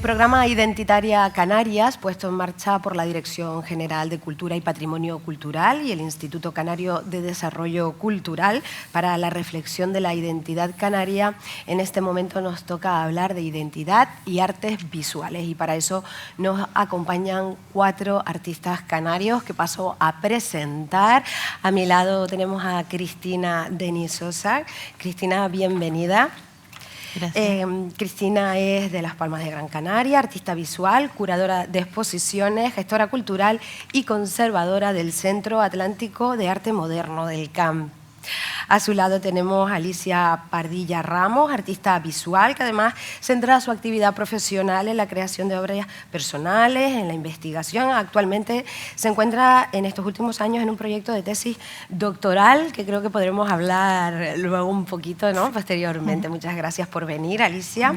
programa Identitaria Canarias, puesto en marcha por la Dirección General de Cultura y Patrimonio Cultural y el Instituto Canario de Desarrollo Cultural para la reflexión de la identidad canaria, en este momento nos toca hablar de identidad y artes visuales. Y para eso nos acompañan 4 artistas canarios que paso a presentar. A mi lado tenemos a Cristina Denisosa. Cristina, bienvenida. Cristina es de Las Palmas de Gran Canaria, artista visual, curadora de exposiciones, gestora cultural y conservadora del Centro Atlántico de Arte Moderno del CAM. A su lado tenemos a Alicia Pardilla Ramos, artista visual, que además centra su actividad profesional en la creación de obras personales, en la investigación. Actualmente se encuentra en estos últimos años en un proyecto de tesis doctoral, que creo que podremos hablar luego un poquito, ¿no?, posteriormente. Muchas gracias por venir, Alicia.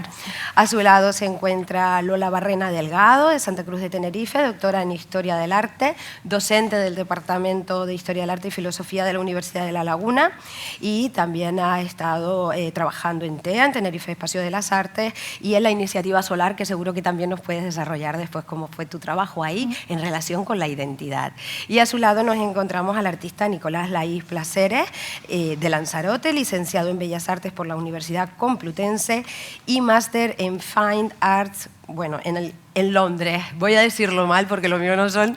A su lado se encuentra Lola Barrena Delgado, de Santa Cruz de Tenerife, doctora en Historia del Arte, docente del Departamento de Historia del Arte y Filosofía de la Universidad de La Laguna, y también ha estado trabajando en TEA, en Tenerife Espacio de las Artes, y en la iniciativa Solar, que seguro que también nos puedes desarrollar después cómo fue tu trabajo ahí en relación con la identidad. Y a su lado nos encontramos al artista Nicolás Laís Placeres, de Lanzarote, licenciado en Bellas Artes por la Universidad Complutense y máster en Fine Arts, bueno, en Londres. Voy a decirlo mal porque lo mío no son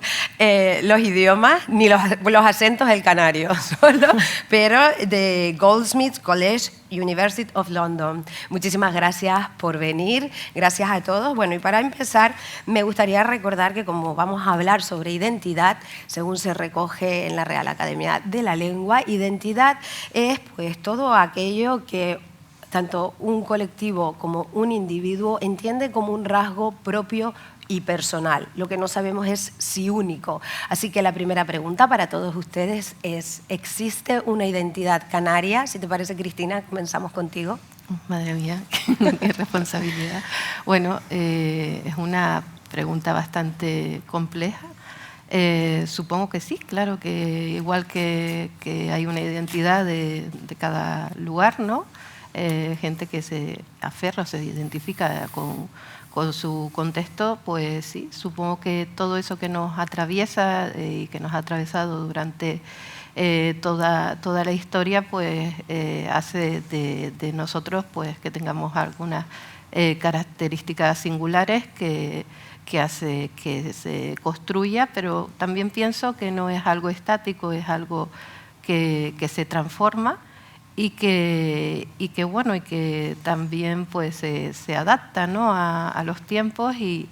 los idiomas ni los acentos del canario, solo, pero de Goldsmiths College, University of London. Muchísimas gracias por venir, gracias a todos. Bueno, y para empezar, me gustaría recordar que como vamos a hablar sobre identidad, según se recoge en la Real Academia de la Lengua, identidad es pues todo aquello que tanto un colectivo como un individuo entiende como un rasgo propio y personal. Lo que no sabemos es si único. Así que la primera pregunta para todos ustedes es: ¿existe una identidad canaria? Si te parece, Cristina, comenzamos contigo. Madre mía, qué responsabilidad. Bueno, es una pregunta bastante compleja. Supongo que sí, claro, que igual que hay una identidad de cada lugar, ¿no? Gente que se aferra o se identifica con su contexto, pues sí, supongo que todo eso que nos atraviesa y que nos ha atravesado durante toda la historia, pues hace de nosotros pues que tengamos algunas características singulares que hace que se construya, pero también pienso que no es algo estático, es algo que se transforma y que también pues se adapta, ¿no?, a los tiempos y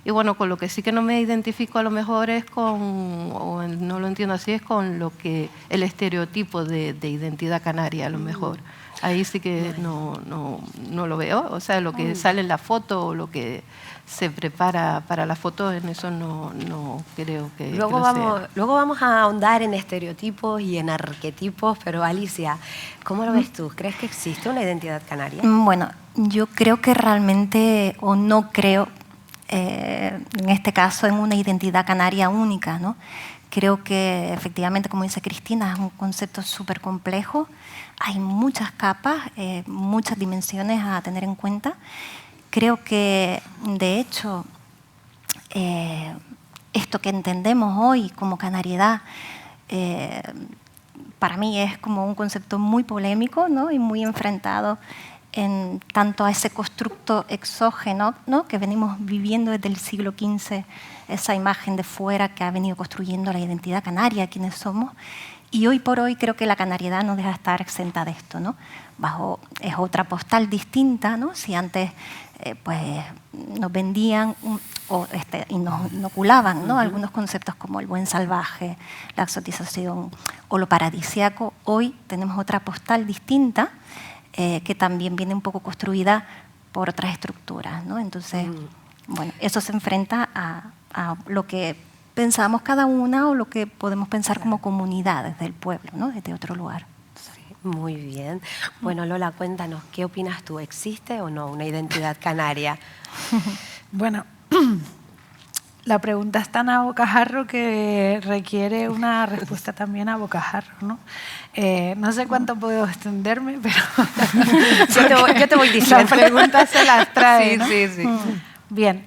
bueno, con lo que sí que no me identifico a lo mejor es o no lo entiendo así, es con lo que el estereotipo de identidad canaria a lo mejor. Ahí sí que no lo veo, o sea, lo que sale en la foto o lo que se prepara para la foto, en eso no creo que luego vamos a ahondar en estereotipos y en arquetipos, pero Alicia, ¿cómo lo ves tú? ¿Crees que existe una identidad canaria? Bueno, yo creo que realmente, o no creo, en este caso, en una identidad canaria única, ¿no? Creo que efectivamente, como dice Cristina, es un concepto súper complejo. Hay muchas capas, muchas dimensiones a tener en cuenta. Creo que, de hecho, esto que entendemos hoy como canariedad, para mí es como un concepto muy polémico, ¿no?, y muy enfrentado en tanto a ese constructo exógeno, ¿no?, que venimos viviendo desde el siglo XV, esa imagen de fuera que ha venido construyendo la identidad canaria, quienes somos. Y hoy por hoy creo que la canariedad no deja de estar exenta de esto, ¿no? Es otra postal distinta, ¿no? Si antes pues nos vendían y nos inoculaban, ¿no?, algunos conceptos como el buen salvaje, la exotización o lo paradisíaco, hoy tenemos otra postal distinta que también viene un poco construida por otras estructuras, ¿no? Entonces, bueno, eso se enfrenta a lo que pensamos cada una o lo que podemos pensar como comunidad desde el pueblo, ¿no?, desde otro lugar. Muy bien. Bueno, Lola, cuéntanos, ¿qué opinas tú? ¿Existe o no una identidad canaria? Bueno, la pregunta es tan a bocajarro que requiere una respuesta también a bocajarro, ¿no? No sé cuánto puedo extenderme, pero yo te voy diciendo. La pregunta se las trae, ¿no? Sí. Bien,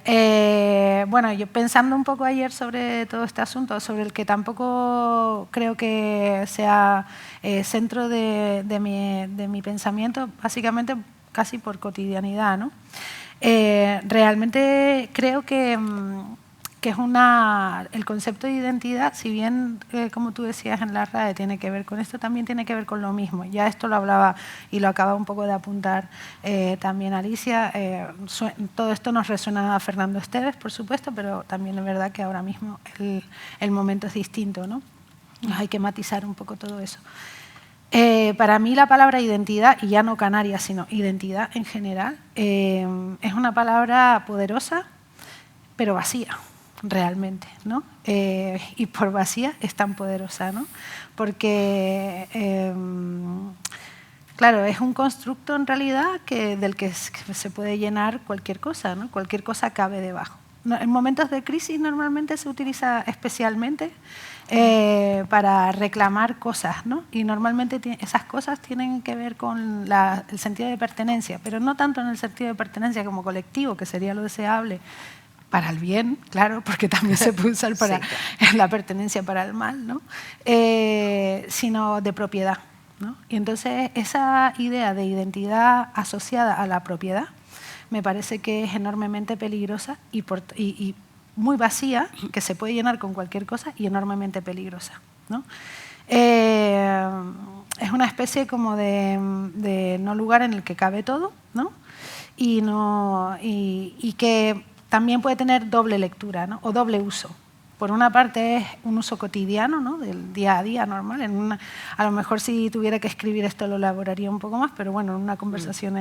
bueno, yo pensando un poco ayer sobre todo este asunto, sobre el que tampoco creo que sea centro de mi pensamiento, básicamente casi por cotidianidad, ¿no? Realmente creo que es el concepto de identidad, si bien, como tú decías en la RAE, tiene que ver con esto, también tiene que ver con lo mismo. Ya esto lo hablaba y lo acaba un poco de apuntar también Alicia. Todo esto nos resuena a Fernando Esteves, por supuesto, pero también es verdad que ahora mismo el momento es distinto, ¿no? Hay que matizar un poco todo eso. Para mí la palabra identidad, y ya no canaria, sino identidad en general, es una palabra poderosa, pero vacía, realmente, ¿no? Y por vacía es tan poderosa, ¿no? Porque, claro, es un constructo en realidad del que se puede llenar cualquier cosa, ¿no? Cualquier cosa cabe debajo. En momentos de crisis normalmente se utiliza especialmente para reclamar cosas, ¿no? Y normalmente esas cosas tienen que ver con el sentido de pertenencia, pero no tanto en el sentido de pertenencia como colectivo, que sería lo deseable, para el bien, claro, porque también se puede usar para la pertenencia para el mal, ¿no? Sino de propiedad, ¿no? Y entonces esa idea de identidad asociada a la propiedad me parece que es enormemente peligrosa y muy vacía, que se puede llenar con cualquier cosa, y enormemente peligrosa, ¿no? Es una especie como de no lugar en el que cabe todo, ¿no? Y que también puede tener doble lectura, ¿no? O doble uso. Por una parte es un uso cotidiano, ¿no? Del día a día normal. A lo mejor si tuviera que escribir esto lo elaboraría un poco más, pero bueno, en una conversación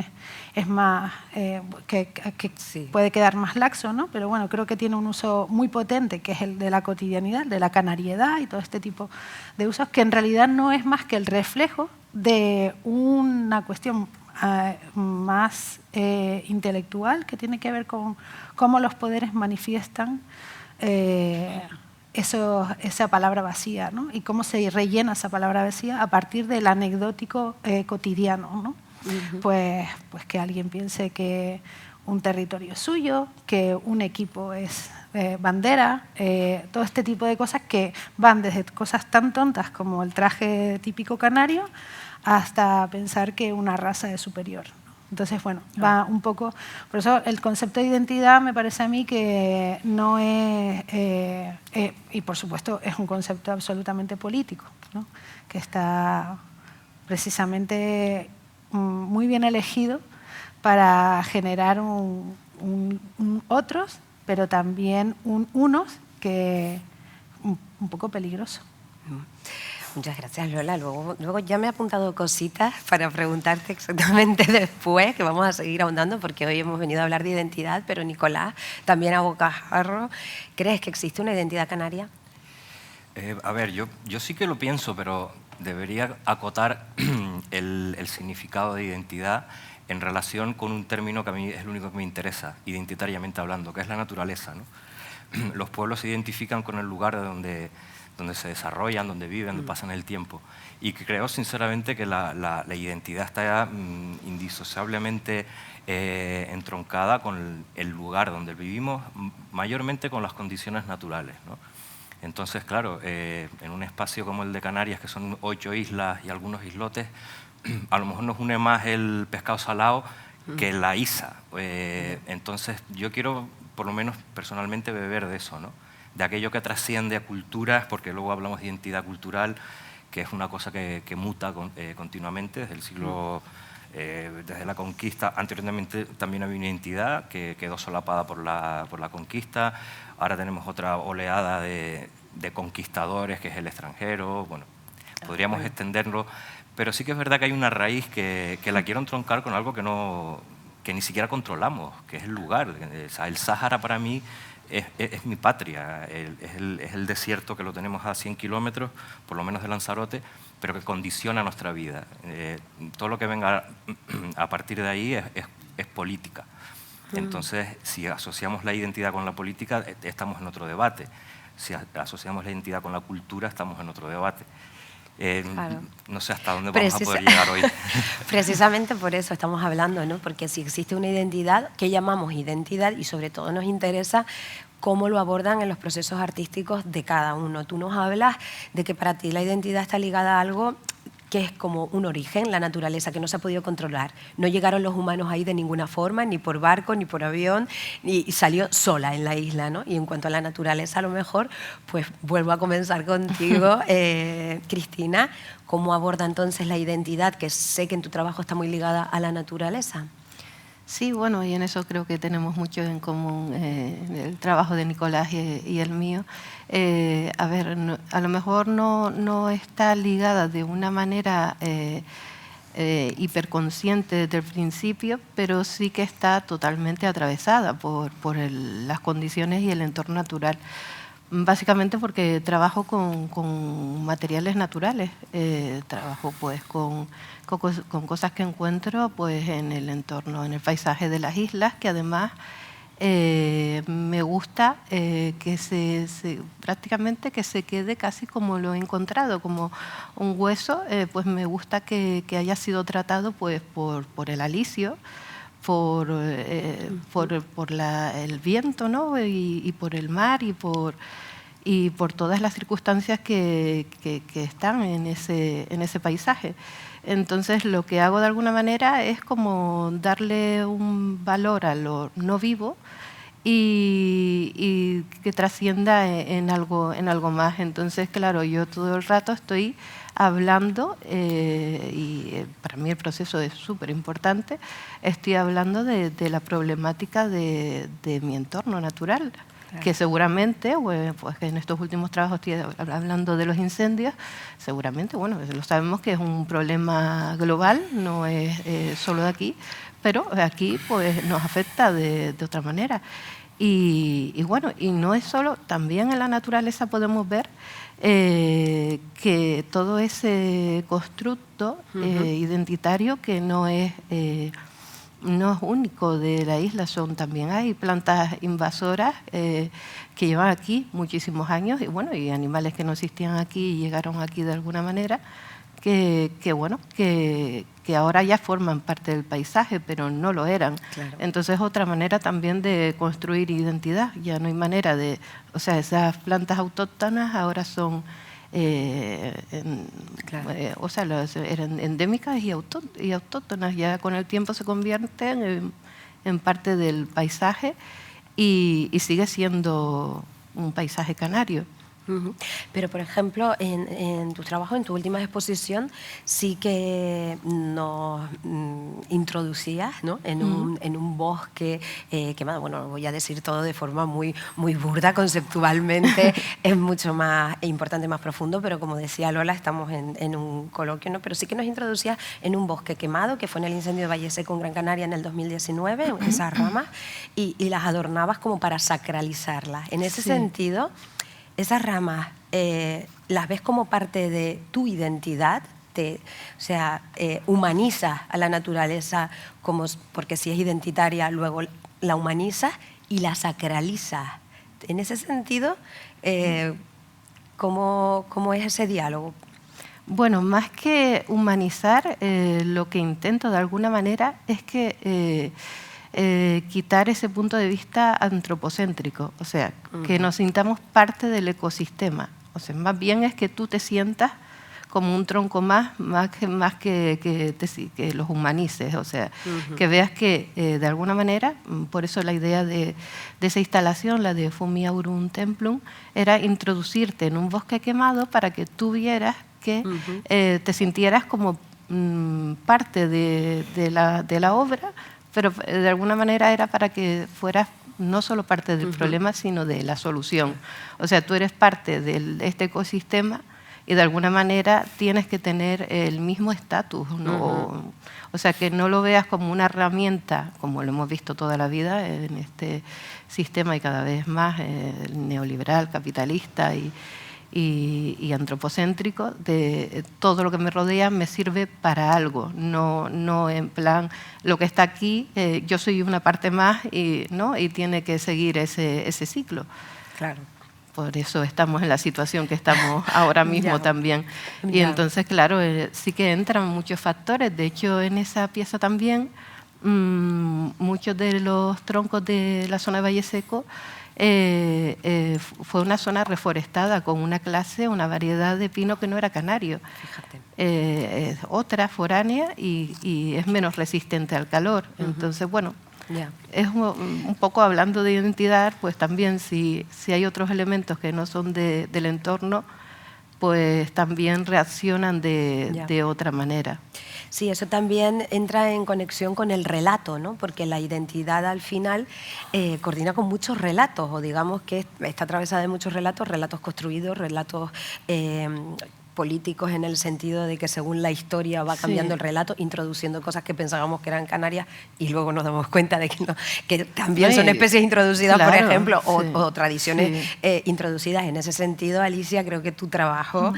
es más, que sí, puede quedar más laxo, ¿no? Pero bueno, creo que tiene un uso muy potente, que es el de la cotidianidad, de la canariedad y todo este tipo de usos, que en realidad no es más que el reflejo de una cuestión más intelectual, que tiene que ver con cómo los poderes manifiestan esa palabra vacía, ¿no? Y cómo se rellena esa palabra vacía a partir del anecdótico cotidiano, ¿no? Pues que alguien piense que un territorio es suyo, que un equipo es bandera, todo este tipo de cosas que van desde cosas tan tontas como el traje típico canario hasta pensar que una raza es superior. Entonces, bueno, va un poco... Por eso el concepto de identidad me parece a mí que no es... y por supuesto es un concepto absolutamente político, ¿no? Que está precisamente muy bien elegido para generar un otros, pero también un unos que un poco peligroso. Muchas gracias, Lola. Luego ya me he apuntado cositas para preguntarte exactamente después, que vamos a seguir ahondando, porque hoy hemos venido a hablar de identidad, pero Nicolás, también a bocajarro, ¿crees que existe una identidad canaria? A ver, yo sí que lo pienso, pero debería acotar el significado de identidad en relación con un término que a mí es el único que me interesa, identitariamente hablando, que es la naturaleza, ¿no? Los pueblos se identifican con el lugar donde se desarrollan, donde viven, donde pasan el tiempo. Y creo sinceramente que la identidad está indisociablemente entroncada con el lugar donde vivimos, mayormente con las condiciones naturales, ¿no? Entonces, claro, en un espacio como el de Canarias, que son 8 islas y algunos islotes, a lo mejor nos une más el pescado salado que la isa. Entonces, yo quiero, por lo menos personalmente, beber de eso, ¿no? De aquello que trasciende a culturas, porque luego hablamos de identidad cultural, que es una cosa que muta continuamente desde el siglo, desde la conquista. Anteriormente también había una identidad que quedó solapada por la conquista. Ahora tenemos otra oleada de conquistadores, que es el extranjero. Bueno, podríamos extenderlo, pero sí que es verdad que hay una raíz que la quiero entroncar con algo que ni siquiera controlamos, que es el lugar. O sea, el Sáhara para mí es mi patria, es el desierto que lo tenemos a 100 kilómetros, por lo menos de Lanzarote, pero que condiciona nuestra vida. Todo lo que venga a partir de ahí es política. Entonces, si asociamos la identidad con la política, estamos en otro debate. Si asociamos la identidad con la cultura, estamos en otro debate. Claro. No sé hasta dónde vamos a poder llegar hoy. Precisamente por eso estamos hablando, ¿no? Porque si existe una identidad, ¿qué llamamos identidad? Y sobre todo nos interesa cómo lo abordan en los procesos artísticos de cada uno. Tú nos hablas de que para ti la identidad está ligada a algo que es como un origen, la naturaleza, que no se ha podido controlar. No llegaron los humanos ahí de ninguna forma, ni por barco, ni por avión, y salió sola en la isla, ¿no? Y en cuanto a la naturaleza, a lo mejor, pues vuelvo a comenzar contigo, Cristina. ¿Cómo aborda entonces la identidad, que sé que en tu trabajo está muy ligada a la naturaleza? Sí, bueno, y en eso creo que tenemos mucho en común, el trabajo de Nicolás y el mío. A ver, a lo mejor no está ligada de una manera hiperconsciente desde el principio, pero sí que está totalmente atravesada por las condiciones y el entorno natural. Básicamente porque trabajo con materiales naturales, trabajo pues con cosas que encuentro pues en el entorno, en el paisaje de las islas, que además me gusta prácticamente que se quede casi como lo he encontrado, como un hueso. Pues me gusta que haya sido tratado pues por el alisio, por el viento, ¿no? y por el mar y por todas las circunstancias que están en ese paisaje. Entonces lo que hago de alguna manera es como darle un valor a lo no vivo y que trascienda en algo más. Entonces, claro, yo todo el rato estoy hablando, y para mí el proceso es súper importante, estoy hablando de la problemática de mi entorno natural. Claro. Que seguramente, pues en estos últimos trabajos estoy hablando de los incendios, seguramente, bueno, lo sabemos que es un problema global, no es solo de aquí, pero aquí pues nos afecta de otra manera. Y bueno, y no es solo, también en la naturaleza podemos ver que todo ese constructo identitario que no es único de la isla, también hay plantas invasoras que llevan aquí muchísimos años y bueno, y animales que no existían aquí y llegaron aquí de alguna manera, que ahora ya forman parte del paisaje, pero no lo eran. Claro. Entonces, otra manera también de construir identidad. Ya no hay manera de... O sea, esas plantas autóctonas ahora son... o sea, eran endémicas y autóctonas. Ya con el tiempo se convierten en parte del paisaje y sigue siendo un paisaje canario. Pero, por ejemplo, en tu trabajo, en tu última exposición, sí que nos introducías, ¿no? en un bosque quemado. Bueno, lo voy a decir todo de forma muy, muy burda, conceptualmente es mucho más importante, más profundo, pero como decía Lola, estamos en un coloquio, ¿no? Pero sí que nos introducías en un bosque quemado, que fue en el incendio de Valle Seco en Gran Canaria en el 2019, esas ramas, y las adornabas como para sacralizarlas. En ese sentido... ¿Esas ramas las ves como parte de tu identidad? Humanizas a la naturaleza, porque si es identitaria, luego la humanizas y la sacralizas. En ese sentido, ¿cómo es ese diálogo? Bueno, más que humanizar, lo que intento de alguna manera es que... quitar ese punto de vista antropocéntrico, o sea, que nos sintamos parte del ecosistema. O sea, más bien es que tú te sientas como un tronco más que los humanices, o sea, que veas que de alguna manera, por eso la idea de esa instalación, la de Fumi Aurum Templum, era introducirte en un bosque quemado para que tú vieras que te sintieras como parte de la obra, pero de alguna manera era para que fueras no solo parte del problema, sino de la solución. O sea, tú eres parte de este ecosistema y de alguna manera tienes que tener el mismo estatus, ¿no? O sea, que no lo veas como una herramienta, como lo hemos visto toda la vida en este sistema y cada vez más neoliberal, capitalista y antropocéntrico, de todo lo que me rodea me sirve para algo, no en plan lo que está aquí, yo soy una parte más y tiene que seguir ese ciclo. Claro. por eso estamos en la situación que estamos ahora mismo también. Y entonces, claro, sí que entran muchos factores. De hecho, en esa pieza también, muchos de los troncos de la zona de Valle Seco fue una zona reforestada con una clase, una variedad de pino que no era canario. Fíjate. Otra foránea y es menos resistente al calor. Entonces, bueno, es un poco hablando de identidad, pues también si hay otros elementos que no son del entorno, pues también reaccionan de otra manera. Sí, eso también entra en conexión con el relato, ¿no? Porque la identidad al final coordina con muchos relatos, o digamos que está atravesada de muchos relatos, relatos construidos, relatos políticos en el sentido de que según la historia va cambiando el relato, introduciendo cosas que pensábamos que eran canarias y luego nos damos cuenta de que, no, que también son especies introducidas, por ejemplo, o tradiciones introducidas. En ese sentido, Alicia, creo que tu trabajo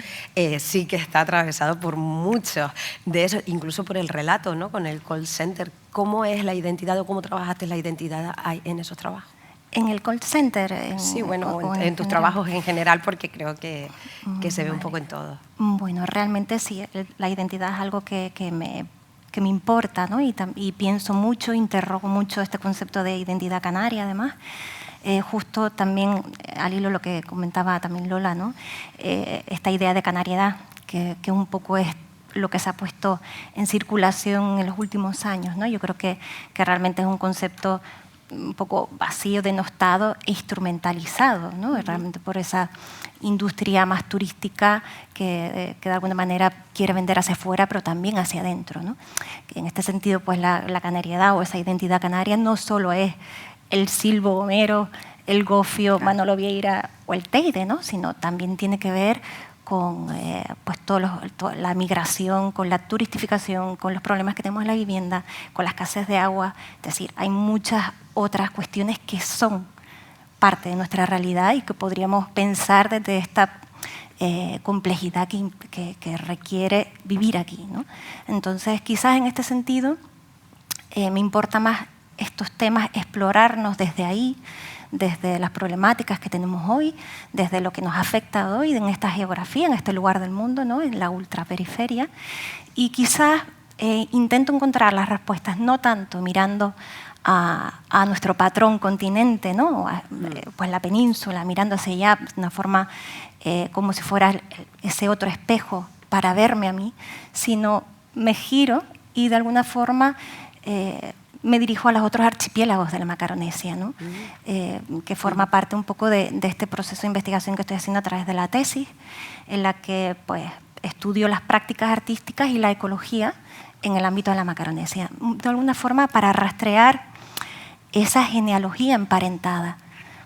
sí que está atravesado por muchos de esos, incluso por el relato, ¿no? Con el call center. ¿Cómo es la identidad o cómo trabajaste la identidad en esos trabajos? En el call center. Sí, bueno, en tus trabajos en general, porque creo que se ve un poco en todo. Bueno, realmente sí, la identidad es algo que me importa, ¿no? Y pienso mucho, interrogo mucho este concepto de identidad canaria, además. Justo también, al hilo lo que comentaba también Lola, ¿no? Esta idea de canariedad, que un poco es lo que se ha puesto en circulación en los últimos años, ¿no? Yo creo que realmente es un concepto un poco vacío, denostado e instrumentalizado, ¿no? Realmente por esa industria más turística que de alguna manera quiere vender hacia afuera, pero también hacia adentro, ¿no? En este sentido, pues la canariedad o esa identidad canaria no solo es el silbo gomero, el gofio, Manolo Vieira o el teide, ¿no? Sino también tiene que ver con pues toda la migración, con la turistificación, con los problemas que tenemos en la vivienda, con la escasez de agua. Es decir, hay muchas otras cuestiones que son parte de nuestra realidad y que podríamos pensar desde esta complejidad que requiere vivir aquí, ¿no? Entonces, quizás en este sentido me importa más estos temas, explorarnos desde ahí, desde las problemáticas que tenemos hoy, desde lo que nos afecta hoy en esta geografía, en este lugar del mundo, ¿no? En la ultraperiferia. Y quizás intento encontrar las respuestas no tanto mirando a nuestro patrón continente, ¿no? Pues la península, mirando hacia allá de una forma como si fuera ese otro espejo para verme a mí, sino me giro y de alguna forma me dirijo a los otros archipiélagos de la Macaronesia, ¿no? Que forma parte un poco de este proceso de investigación que estoy haciendo a través de la tesis, en la que pues, estudio las prácticas artísticas y la ecología en el ámbito de la Macaronesia, de alguna forma para rastrear esa genealogía emparentada,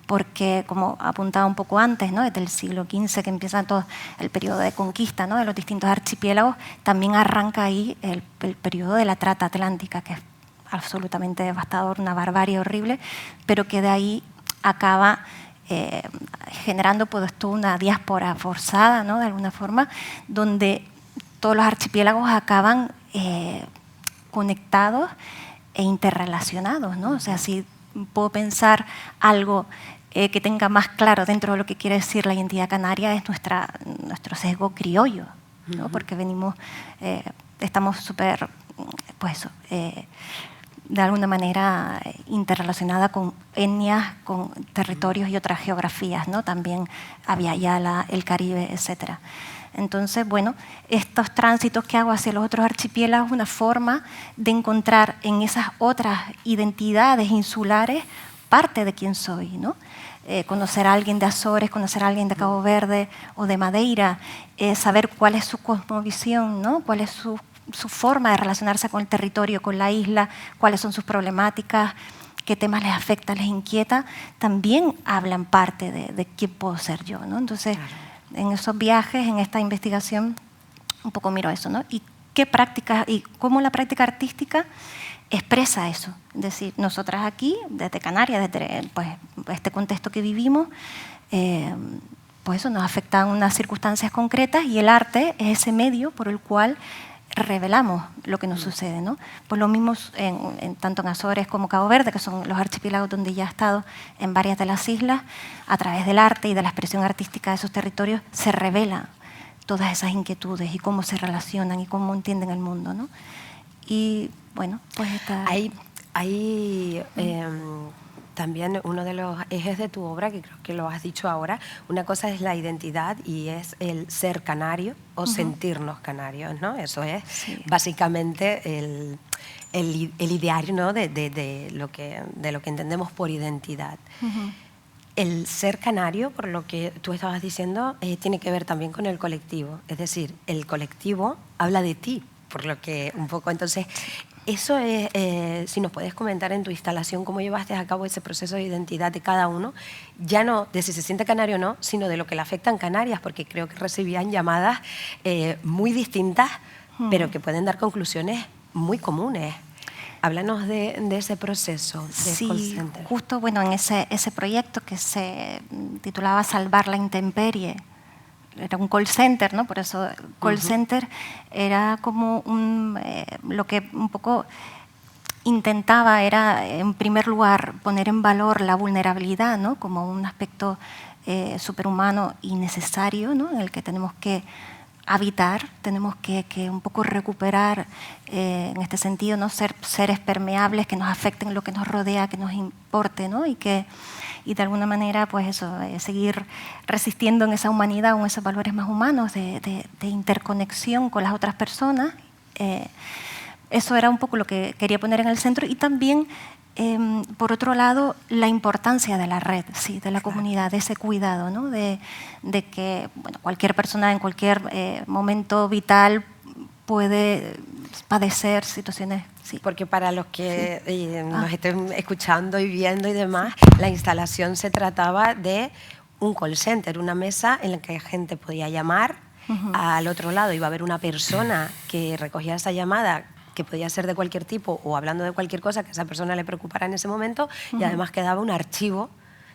porque como apuntaba un poco antes, ¿no? Desde el siglo XV que empieza todo el periodo de conquista, ¿no? De los distintos archipiélagos, también arranca ahí el periodo de la trata atlántica, que es absolutamente devastador, una barbarie horrible, pero que de ahí acaba generando pues, toda una diáspora forzada, ¿no? De alguna forma, donde todos los archipiélagos acaban conectados e interrelacionados, ¿no? O sea, si puedo pensar algo que tenga más claro dentro de lo que quiere decir la identidad canaria es nuestro sesgo criollo, ¿no? Porque estamos súper, pues de alguna manera interrelacionada con etnias, con territorios y otras geografías, ¿no? También había ya el Caribe, etcétera. Entonces, bueno, estos tránsitos que hago hacia los otros archipiélagos es una forma de encontrar en esas otras identidades insulares parte de quién soy, ¿no? Conocer a alguien de Azores, conocer a alguien de Cabo Verde o de Madeira, saber cuál es su cosmovisión, ¿no? Cuál es su forma de relacionarse con el territorio, con la isla, cuáles son sus problemáticas, qué temas les afecta, les inquieta, también hablan parte de quién puedo ser yo, ¿no? Entonces, en esos viajes, en esta investigación, un poco miro eso, ¿no? Y qué prácticas, y cómo la práctica artística expresa eso. Es decir, nosotras aquí, desde Canarias, desde pues, este contexto que vivimos, pues eso nos afecta en unas circunstancias concretas y el arte es ese medio por el cual revelamos lo que nos sucede, ¿no? Pues lo mismo tanto en Azores como Cabo Verde, que son los archipiélagos donde ya he estado en varias de las islas, a través del arte y de la expresión artística de esos territorios se revelan todas esas inquietudes y cómo se relacionan y cómo entienden el mundo, ¿no? Y bueno, pues está... Hay también uno de los ejes de tu obra, que creo que lo has dicho ahora, una cosa es la identidad y es el ser canario o sentirnos canarios, ¿no? Eso es básicamente el ideario, ¿no? de lo que entendemos por identidad. El ser canario, por lo que tú estabas diciendo, tiene que ver también con el colectivo. Es decir, el colectivo habla de ti, por lo que un poco... Entonces, eso es, si nos puedes comentar en tu instalación cómo llevaste a cabo ese proceso de identidad de cada uno, ya no de si se siente canario o no, sino de lo que le afecta en Canarias, porque creo que recibían llamadas muy distintas, pero que pueden dar conclusiones muy comunes. Háblanos de ese proceso de call center. Justo bueno, en ese proyecto que se titulaba Salvar la intemperie, era un call center, ¿no? Por eso call center era como lo que un poco intentaba era, en primer lugar, poner en valor la vulnerabilidad, ¿no? Como un aspecto superhumano y necesario, ¿no? En el que tenemos que habitar, tenemos que un poco recuperar en este sentido, ¿no? Ser seres permeables que nos afecten lo que nos rodea, que nos importe, ¿no? Y de alguna manera, pues eso, seguir resistiendo en esa humanidad o en esos valores más humanos de interconexión con las otras personas. Eso era un poco lo que quería poner en el centro y también, por otro lado, la importancia de la red, sí, de la comunidad, de ese cuidado, ¿no? De que bueno, cualquier persona en cualquier momento vital puede padecer situaciones. Sí. Porque para los que nos estén escuchando y viendo y demás, la instalación se trataba de un call center, una mesa en la que la gente podía llamar, al otro lado iba a haber una persona que recogía esa llamada, que podía ser de cualquier tipo o hablando de cualquier cosa que a esa persona le preocupara en ese momento, y además quedaba un archivo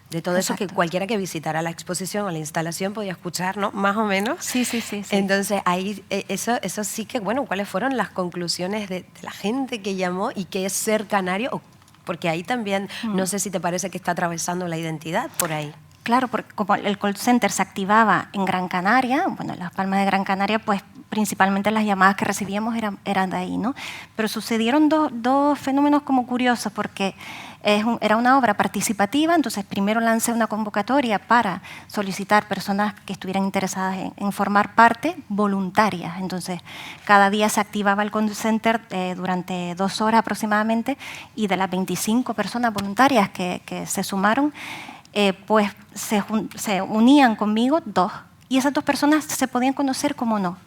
de todo eso que cualquiera que visitara la exposición o la instalación podía escuchar, ¿no? Más o menos. Sí. Entonces, ahí, eso sí que, bueno, ¿cuáles fueron las conclusiones de la gente que llamó y qué es ser canario? Porque ahí también, no sé si te parece que está atravesando la identidad por ahí. Claro, porque como el call center se activaba en Gran Canaria, bueno, en Las Palmas de Gran Canaria, pues principalmente las llamadas que recibíamos eran de ahí, ¿no? Pero sucedieron dos fenómenos como curiosos, porque era una obra participativa, entonces primero lancé una convocatoria para solicitar personas que estuvieran interesadas en formar parte, voluntarias. Entonces, cada día se activaba el call center durante 2 horas aproximadamente, y de las 25 personas voluntarias que se sumaron, pues se unían conmigo 2, y esas 2 personas se podían conocer como no.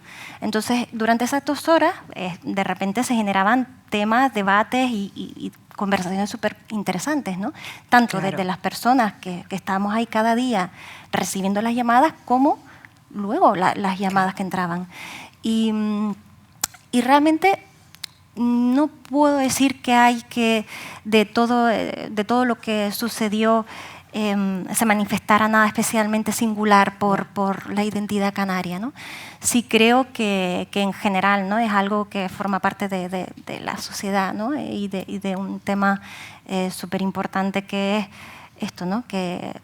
Entonces, durante esas 2 horas, de repente se generaban temas, debates y conversaciones súper interesantes, ¿no? Tanto desde las personas que estábamos ahí cada día recibiendo las llamadas, como luego las llamadas que entraban. Y realmente no puedo decir que hay que de todo lo que sucedió se manifestara nada especialmente singular por la identidad canaria, ¿no? Sí creo que en general, ¿no? Es algo que forma parte de la sociedad, ¿no? y de un tema súper importante que es esto, ¿no? Que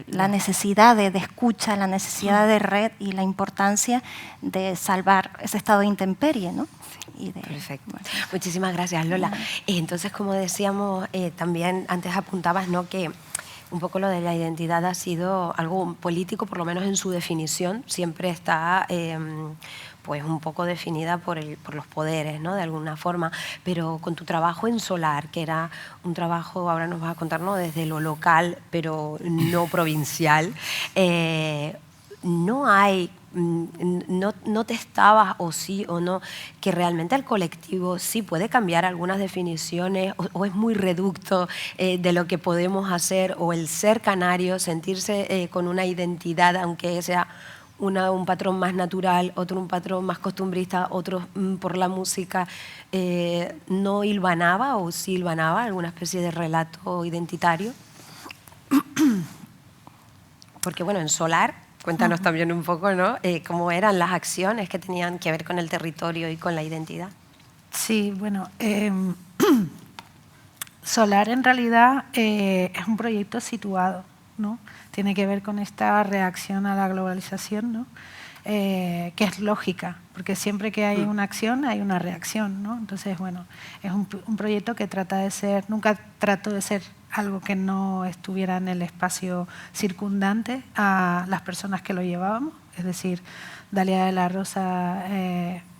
la necesidad de escucha, la necesidad de red y la importancia de salvar ese estado de intemperie, ¿no? Perfecto. Bueno. Muchísimas gracias, Lola. Entonces, como decíamos, también antes apuntabas, ¿no? Que un poco lo de la identidad ha sido algo político, por lo menos en su definición, siempre está pues un poco definida por los poderes, ¿no? De alguna forma, pero con tu trabajo en Solar, que era un trabajo, ahora nos vas a contar, ¿no? Desde lo local, pero no provincial, no hay... No te estabas, o sí o no, que realmente el colectivo sí puede cambiar algunas definiciones o es muy reducto de lo que podemos hacer, o el ser canario, sentirse con una identidad, aunque sea un patrón más natural, otro un patrón más costumbrista, otro por la música, ¿no hilvanaba o sí hilvanaba alguna especie de relato identitario? Porque bueno, en Solar Cuéntanos también un poco, ¿no? Cómo eran las acciones que tenían que ver con el territorio y con la identidad. Sí, bueno, Solar en realidad es un proyecto situado, ¿no? Tiene que ver con esta reacción a la globalización, ¿no? Que es lógica, porque siempre que hay una acción hay una reacción, ¿no? Entonces, bueno, es un proyecto que trata de ser, nunca trató de ser algo que no estuviera en el espacio circundante a las personas que lo llevábamos, es decir, Dalia de la Rosa,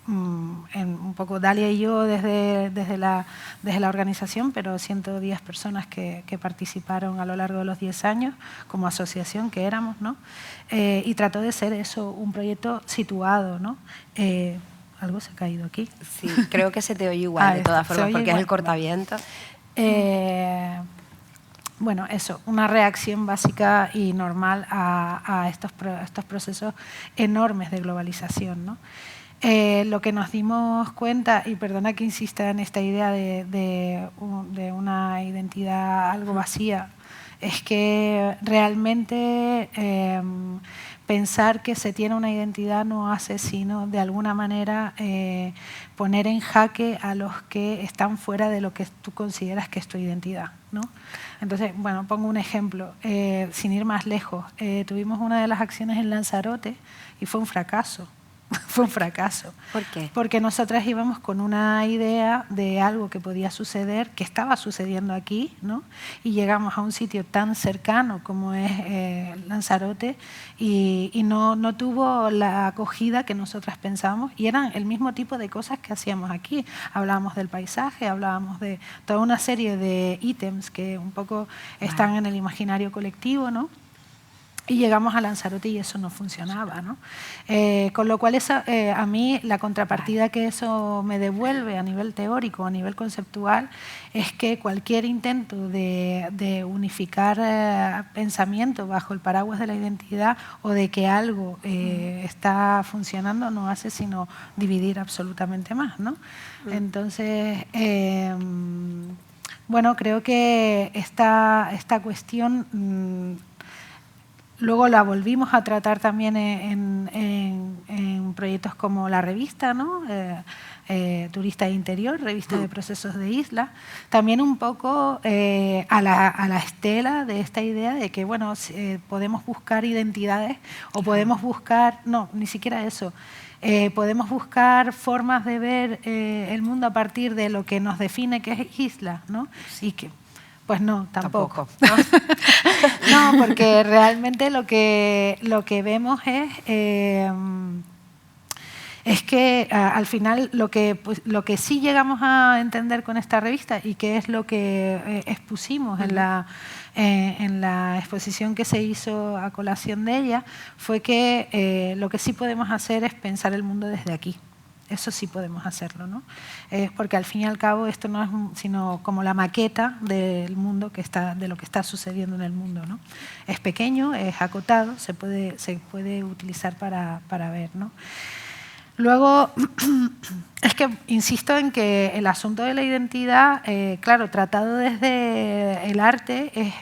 un poco Dalia y yo desde la organización, pero 110 personas que participaron a lo largo de los 10 años como asociación que éramos, ¿no? Y trató de ser eso, un proyecto situado, ¿no? Algo se ha caído aquí. Sí, creo que se te oye igual de todas formas, porque igual, es el cortaviento. Bueno, eso, una reacción básica y normal a estos procesos enormes de globalización, ¿no? Lo que nos dimos cuenta, y perdona que insista en esta idea de una identidad algo vacía, es que realmente pensar que se tiene una identidad no hace sino de alguna manera poner en jaque a los que están fuera de lo que tú consideras que es tu identidad, ¿no? Entonces, bueno, pongo un ejemplo, sin ir más lejos. Tuvimos una de las acciones en Lanzarote y fue un fracaso. Fue un fracaso. ¿Por qué? Porque nosotras íbamos con una idea de algo que podía suceder, que estaba sucediendo aquí, ¿no? Y llegamos a un sitio tan cercano como es Lanzarote y no tuvo la acogida que nosotras pensábamos, y eran el mismo tipo de cosas que hacíamos aquí. Hablábamos del paisaje, hablábamos de toda una serie de ítems que un poco están en el imaginario colectivo, ¿no? Y llegamos a Lanzarote y eso no funcionaba, ¿no? Con lo cual a mí la contrapartida que eso me devuelve a nivel teórico, a nivel conceptual, es que cualquier intento de unificar pensamiento bajo el paraguas de la identidad o de que algo está funcionando no hace sino dividir absolutamente más, ¿no? Entonces, bueno, creo que esta cuestión luego la volvimos a tratar también en proyectos como la revista, ¿no? Turista de Interior, revista de procesos de isla. También un poco a la estela de esta idea de que, bueno, podemos buscar identidades o podemos buscar, no, ni siquiera eso, podemos buscar formas de ver el mundo a partir de lo que nos define que es isla, ¿no? Y que pues no, tampoco. No, porque realmente lo que vemos es que al final lo que sí llegamos a entender con esta revista y que es lo que expusimos en la exposición que se hizo a colación de ella fue que lo que sí podemos hacer es pensar el mundo desde aquí. Eso sí podemos hacerlo, ¿no? Porque al fin y al cabo esto no es sino como la maqueta del mundo de lo que está sucediendo en el mundo, ¿no? Es pequeño, es acotado, se puede utilizar para ver, ¿no? Luego, es que insisto en que el asunto de la identidad, claro, tratado desde el arte, es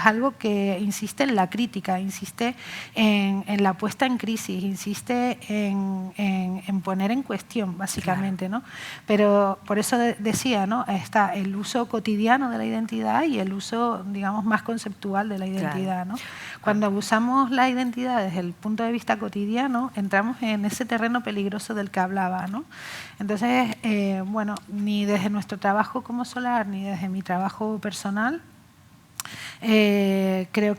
algo que insiste en la crítica, insiste en la puesta en crisis, insiste en poner en cuestión, básicamente, claro, ¿no? Pero por eso decía, ¿no? Está el uso cotidiano de la identidad y el uso, digamos, más conceptual de la identidad, claro, ¿no? Cuando usamos la identidad desde el punto de vista cotidiano, entramos en ese terreno peligroso del que hablaba, ¿no? Entonces, bueno, ni desde nuestro trabajo como Solar, ni desde mi trabajo personal, creo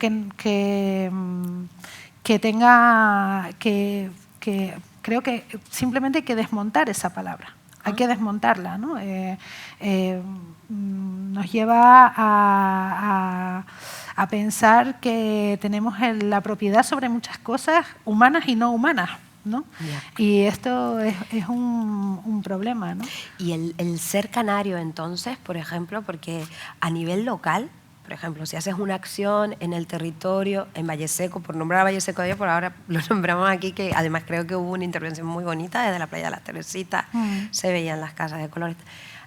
creo que simplemente hay que desmontar esa palabra. Hay que desmontarla, ¿no? Nos lleva a pensar que tenemos la propiedad sobre muchas cosas humanas y no humanas, ¿no? Yeah. Y esto es un problema, ¿no? Y el ser canario, entonces, por ejemplo, porque a nivel local, por ejemplo, si haces una acción en el territorio, en Valle Seco, por nombrar a Valle Seco, por ahora lo nombramos aquí, que además creo que hubo una intervención muy bonita desde la playa de las Teresitas, se veían las casas de colores.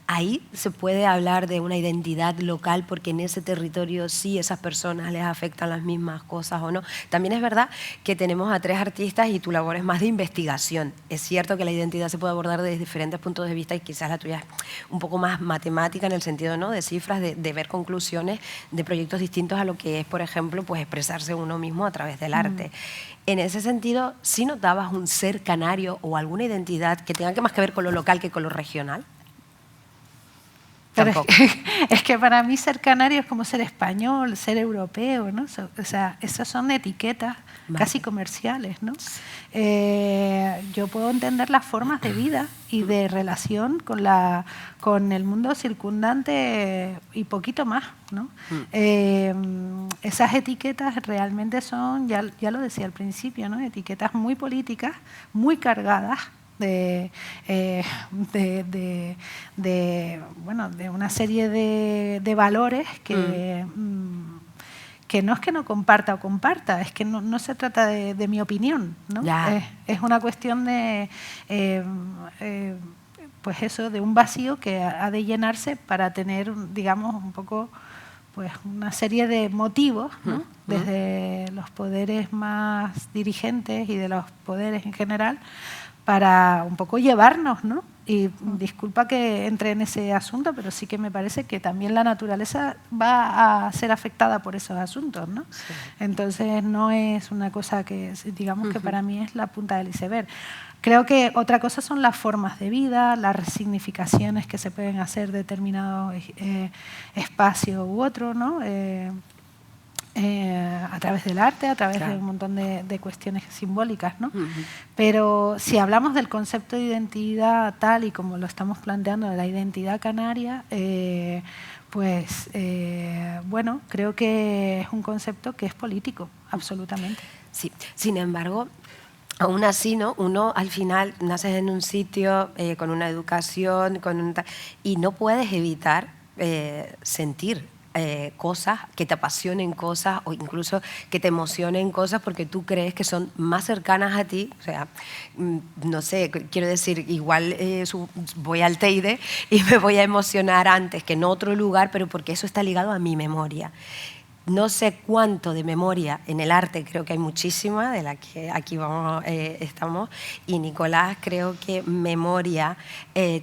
ahí se puede hablar de una identidad local porque en ese territorio sí esas personas les afectan las mismas cosas o no. También es verdad que tenemos a 3 artistas y tu labor es más de investigación. Es cierto que la identidad se puede abordar desde diferentes puntos de vista y quizás la tuya es un poco más matemática en el sentido, ¿no?, de cifras, de ver conclusiones de proyectos distintos a lo que es, por ejemplo, pues expresarse uno mismo a través del arte. En ese sentido, ¿sí notabas un ser canario o alguna identidad que tenga más que ver con lo local que con lo regional? Pero es que para mí ser canario es como ser español, ser europeo, ¿no? O sea, esas son etiquetas casi comerciales, ¿no? Yo puedo entender las formas de vida y de relación con el mundo circundante y poquito más, ¿no? Esas etiquetas realmente son, ya lo decía al principio, ¿no?, etiquetas muy políticas, muy cargadas de una serie de valores que no es que no comparta o comparta, es que no se trata de mi opinión, ¿no? Es una cuestión de pues eso, de un vacío que ha de llenarse para tener, digamos, un poco pues una serie de motivos, ¿no?, desde los poderes más dirigentes y de los poderes en general, para un poco llevarnos, ¿no? Y disculpa que entre en ese asunto, pero sí que me parece que también la naturaleza va a ser afectada por esos asuntos, ¿no? Sí. Entonces no es una cosa que, digamos, que para mí es la punta del iceberg. Creo que otra cosa son las formas de vida, las resignificaciones que se pueden hacer de determinado espacio u otro, ¿no? A través del arte, a través de un montón de cuestiones simbólicas, ¿no? Pero si hablamos del concepto de identidad tal y como lo estamos planteando, de la identidad canaria, pues bueno, creo que es un concepto que es político, absolutamente. Sí, sin embargo, aún así, ¿no?, uno al final naces en un sitio con una educación, y no puedes evitar sentir cosas, que te apasionen cosas o incluso que te emocionen cosas porque tú crees que son más cercanas a ti. O sea, no sé, quiero decir, igual voy al Teide y me voy a emocionar antes que en otro lugar, pero porque eso está ligado a mi memoria. No sé cuánto de memoria en el arte, creo que hay muchísima, de la que aquí estamos, y Nicolás, creo que memoria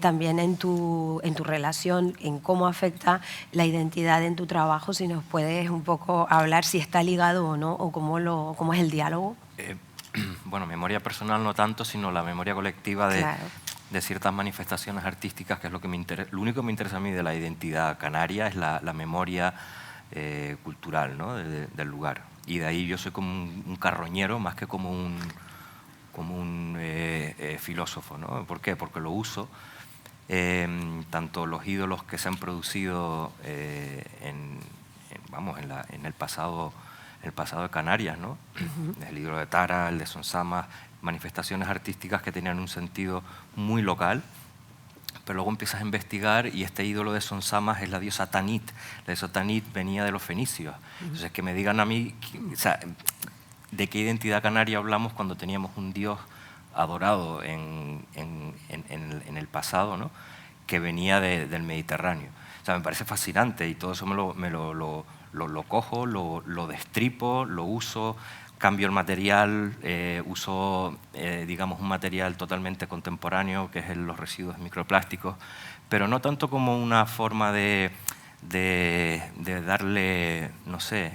también en tu relación, en cómo afecta la identidad en tu trabajo, si nos puedes un poco hablar si está ligado o no, o cómo es el diálogo. Bueno, memoria personal no tanto, sino la memoria colectiva de ciertas manifestaciones artísticas, que es lo único que me interesa a mí de la identidad canaria, es la memoria cultural, ¿no?, del lugar. Y de ahí yo soy como un carroñero más que como un filósofo, ¿no? ¿Por qué? Porque lo uso. Tanto los ídolos que se han producido en el pasado de Canarias, ¿no? El ídolo de Tara, el de Sonsamas, manifestaciones artísticas que tenían un sentido muy local. Pero luego empiezas a investigar y este ídolo de Sonsamas es la diosa Tanit. La diosa Tanit venía de los fenicios. Entonces, que me digan a mí, o sea, ¿de qué identidad canaria hablamos cuando teníamos un dios adorado en el pasado, ¿no?, que venía del Mediterráneo? O sea, me parece fascinante y todo eso me lo cojo, lo destripo, lo uso, cambio el material, uso, digamos, un material totalmente contemporáneo, que es los residuos microplásticos, pero no tanto como una forma de darle, no sé,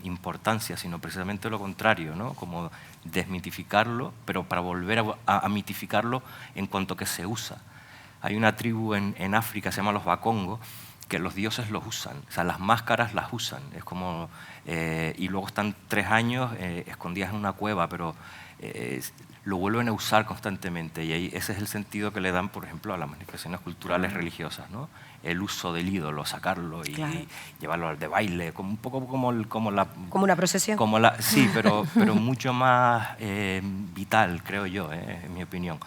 importancia, sino precisamente lo contrario, ¿no?, como desmitificarlo, pero para volver a mitificarlo en cuanto que se usa. Hay una tribu en África, se llama los Bakongo, que los dioses los usan, o sea, las máscaras las usan, es como, y luego están 3 años escondidas en una cueva, pero lo vuelven a usar constantemente, y ahí ese es el sentido que le dan, por ejemplo, a las manifestaciones culturales religiosas, ¿no? El uso del ídolo, sacarlo y llevarlo al de baile, como un poco como una procesión. Sí, pero mucho más vital, creo yo, en mi opinión.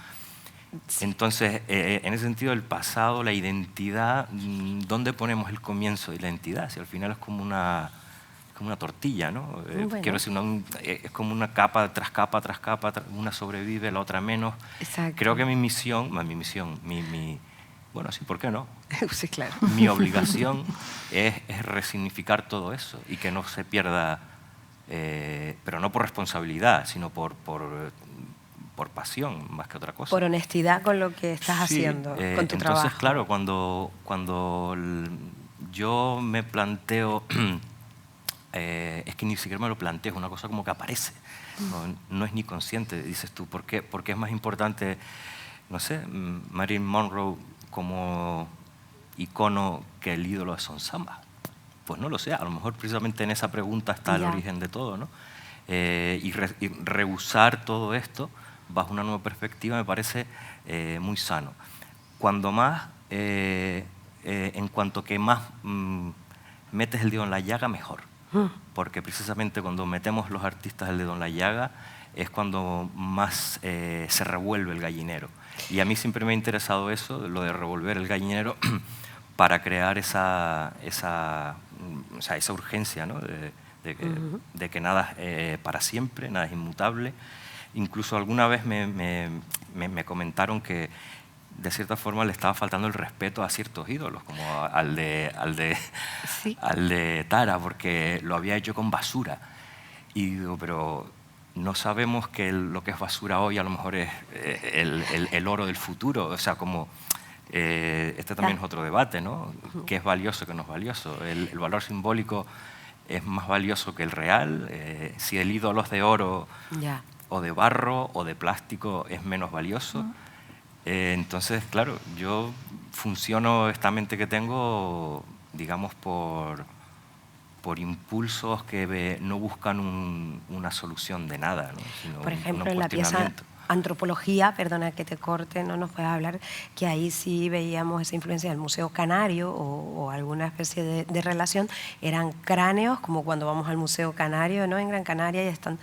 Sí. Entonces, en ese sentido, el pasado, la identidad, ¿dónde ponemos el comienzo de la identidad? Si al final es como una tortilla, ¿no? Bueno. Quiero decir, es como una capa tras capa tras capa, una sobrevive, la otra menos. Exacto. Creo que mi Bueno, sí, ¿por qué no? Sí, claro. Mi obligación es resignificar todo eso y que no se pierda, pero no por responsabilidad, sino por pasión, más que otra cosa. Por honestidad con lo que estás Sí, haciendo, con tu entonces, trabajo. claro, cuando yo me planteo, es que ni siquiera me lo planteo, es una cosa como que aparece, no es ni consciente, dices tú, ¿por qué es más importante, no sé, Marilyn Monroe como icono que el ídolo de Son Samba? Pues no lo sé, a lo mejor precisamente en esa pregunta está el origen de todo, ¿no? Y rehusar todo esto bajo una nueva perspectiva me parece muy sano. Cuando más, en cuanto que más metes el dedo en la llaga, mejor. Porque precisamente cuando metemos los artistas el dedo en la llaga es cuando más se revuelve el gallinero. Y a mí siempre me ha interesado eso, lo de revolver el gallinero para crear esa urgencia, ¿no? de que nada es para siempre, nada es inmutable. Incluso alguna vez me comentaron que de cierta forma le estaba faltando el respeto a ciertos ídolos, como al de Tara, porque lo había hecho con basura. Y digo, pero no sabemos que lo que es basura hoy a lo mejor es el oro del futuro. O sea, como este también es otro debate, ¿no? ¿Qué es valioso, qué no es valioso? El valor simbólico es más valioso que el real. Si el ídolo es de oro o de barro o de plástico es menos valioso. Entonces, claro, yo funciono esta mente que tengo, digamos, por impulsos que no buscan una solución de nada, ¿no? Sino por ejemplo, un en la pieza cuestionamiento. Antropología, perdona que te corte, no nos puedes hablar, que ahí sí veíamos esa influencia del Museo Canario o alguna especie de relación. Eran cráneos, como cuando vamos al Museo Canario, ¿no? En Gran Canaria ya están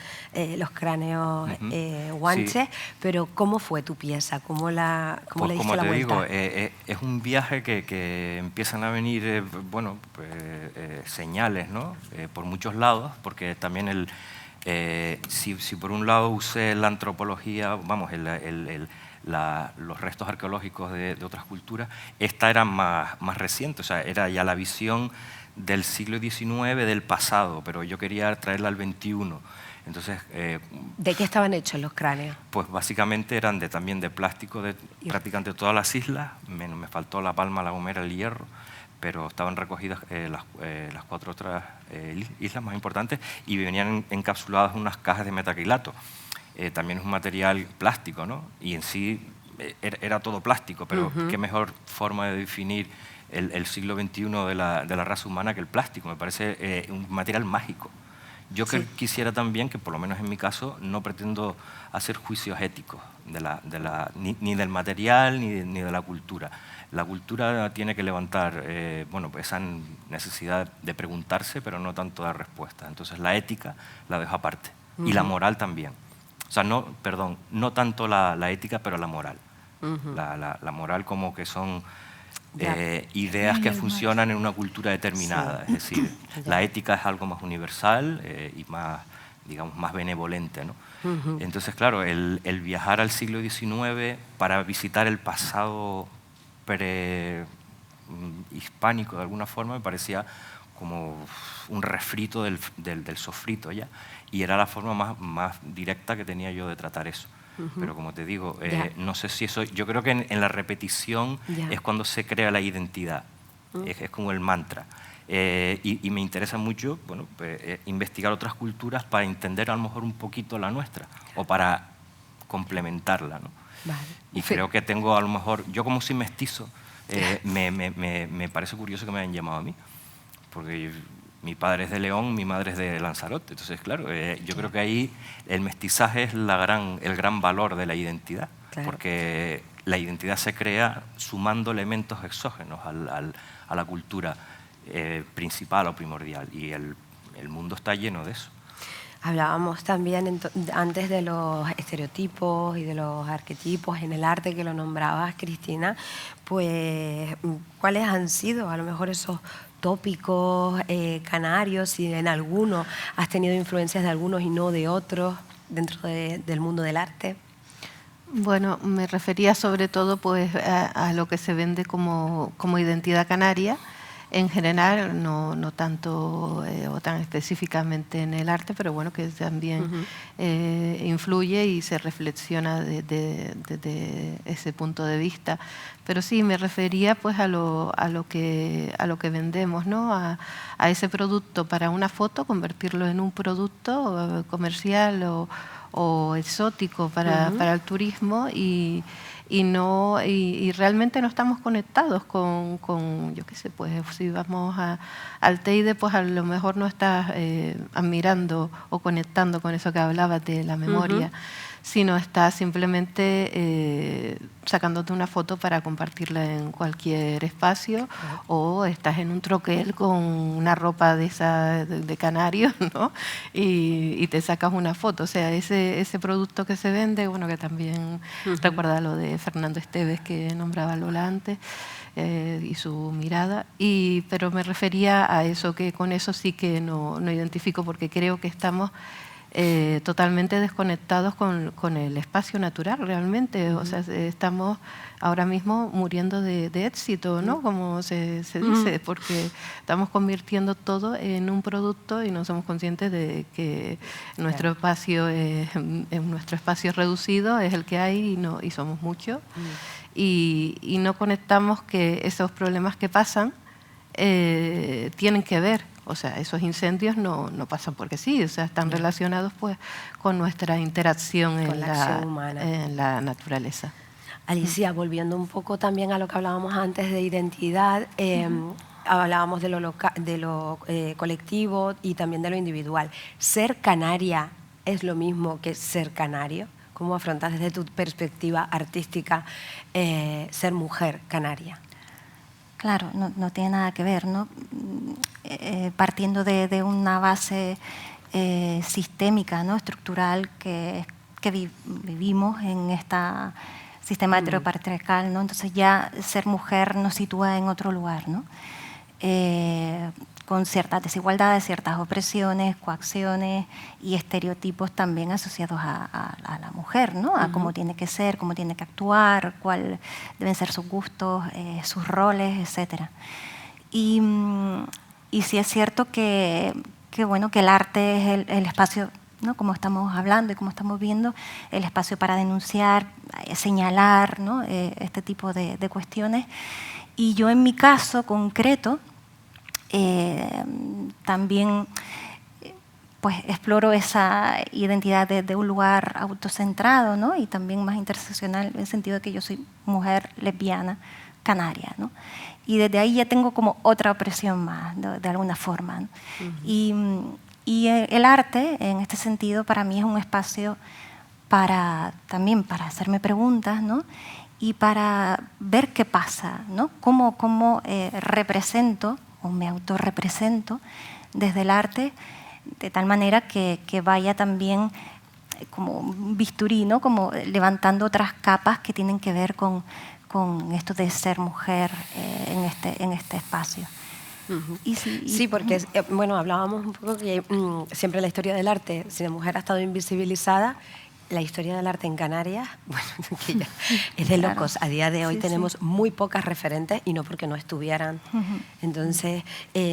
los cráneos guanches, Sí. pero ¿cómo fue tu pieza? ¿Cómo le Pues diste como la te vuelta? digo, es un viaje que empiezan a venir señales, ¿no? Por muchos lados, porque también si por un lado usé la antropología, vamos, los restos arqueológicos de otras culturas, esta era más reciente, o sea, era ya la visión del siglo XIX, del pasado, pero yo quería traerla al XXI. Entonces, ¿De qué estaban hechos los cráneos? pues básicamente eran también de plástico de prácticamente todas las islas, me faltó La Palma, La Gomera, El Hierro, pero estaban recogidas las 4 otras islas más importantes y venían encapsuladas en unas cajas de metacrilato. También es un material plástico, ¿no? Y en sí era todo plástico, pero qué mejor forma de definir el siglo XXI de la raza humana que el plástico. Me parece un material mágico. Yo quisiera también, que por lo menos en mi caso, no pretendo hacer juicios éticos ni del material ni de la cultura. La cultura tiene que levantar esa necesidad de preguntarse, pero no tanto dar respuestas. Entonces la ética la dejo aparte. Y la moral también. O sea, no tanto la ética, pero la moral. La moral como que son ideas que funcionan en una cultura determinada. Es decir, la ética es algo más universal y más, digamos, más benevolente, ¿no? Entonces, claro, el viajar al siglo XIX para visitar el pasado prehispánico de alguna forma me parecía como un refrito del sofrito ya, y era la forma más directa que tenía yo de tratar eso. Pero como te digo, no sé si eso... Yo creo que en la repetición es cuando se crea la identidad, es como el mantra. Y me interesa mucho investigar otras culturas para entender a lo mejor un poquito la nuestra o para complementarla, ¿no? Vale. Y creo que tengo a lo mejor... Yo como soy mestizo, me parece curioso que me hayan llamado a mí, porque mi padre es de León, mi madre es de Lanzarote. Entonces, claro, yo creo que ahí el mestizaje es el gran valor de la identidad, porque la identidad se crea sumando elementos exógenos a la cultura principal o primordial, y el mundo está lleno de eso. Hablábamos también antes de los estereotipos y de los arquetipos en el arte, que lo nombrabas, Cristina. Pues, ¿cuáles han sido a lo mejor esos tópicos canarios? Si en alguno has tenido influencias de algunos y no de otros dentro del mundo del arte. Bueno, me refería sobre todo pues, a lo que se vende como identidad canaria, en general, no tanto o tan específicamente en el arte, pero bueno, que también influye y se reflexiona desde ese punto de vista. Pero sí, me refería pues a lo que vendemos, ¿no? A ese producto para una foto, convertirlo en un producto comercial o exótico para el turismo y realmente no estamos conectados con yo qué sé, pues si vamos al Teide, pues a lo mejor no estás admirando o conectando con eso que hablabas de la memoria, sino estás simplemente sacándote una foto para compartirla en cualquier espacio, o estás en un troquel con una ropa de esa de canario, ¿no? y te sacas una foto. O sea, ese producto que se vende, bueno, que también recuerda lo de Fernando Esteves que nombraba Lola antes, y su mirada, pero me refería a eso, que con eso sí que no identifico, porque creo que estamos totalmente desconectados con el espacio natural realmente. O sea, estamos ahora mismo muriendo de éxito, ¿no? Como se dice, porque estamos convirtiendo todo en un producto y no somos conscientes de que nuestro espacio nuestro espacio reducido es el que hay y somos muchos. Y no conectamos que esos problemas que pasan tienen que ver. O sea, esos incendios no pasan porque sí, o sea, están relacionados pues con nuestra interacción con la acción humana en la naturaleza. Alicia, volviendo un poco también a lo que hablábamos antes de identidad, hablábamos de lo colectivo y también de lo individual. ¿Ser canaria es lo mismo que ser canario? ¿Cómo afrontas desde tu perspectiva artística ser mujer canaria? Claro, no tiene nada que ver, ¿no? Partiendo de una base sistémica, ¿no? Estructural que vivimos en este sistema heteropatriarcal, ¿no? Entonces ya ser mujer nos sitúa en otro lugar, ¿no? Con ciertas desigualdades, ciertas opresiones, coacciones y estereotipos también asociados a la mujer, ¿no? A cómo tiene que ser, cómo tiene que actuar, cuáles deben ser sus gustos, sus roles, etc. Y sí es cierto que el arte es el espacio, ¿no? Como estamos hablando y como estamos viendo, el espacio para denunciar, señalar, ¿no? Este tipo de cuestiones. Y yo en mi caso concreto, también pues exploro esa identidad de un lugar autocentrado, ¿no? Y también más interseccional, en el sentido de que yo soy mujer lesbiana canaria, ¿no? Y desde ahí ya tengo como otra opresión más, de alguna forma, ¿no? Y el arte, en este sentido, para mí es un espacio también para hacerme preguntas, ¿no? Y para ver qué pasa, ¿no? Cómo represento o me autorrepresento desde el arte, de tal manera que vaya también como un bisturí, ¿no? Como levantando otras capas que tienen que ver con esto de ser mujer en este espacio. Sí, porque bueno, hablábamos un poco que siempre la historia del arte, si la mujer ha estado invisibilizada, la historia del arte en Canarias, bueno, que ya es de locos. A día de hoy tenemos muy pocas referentes y no porque no estuvieran. Entonces,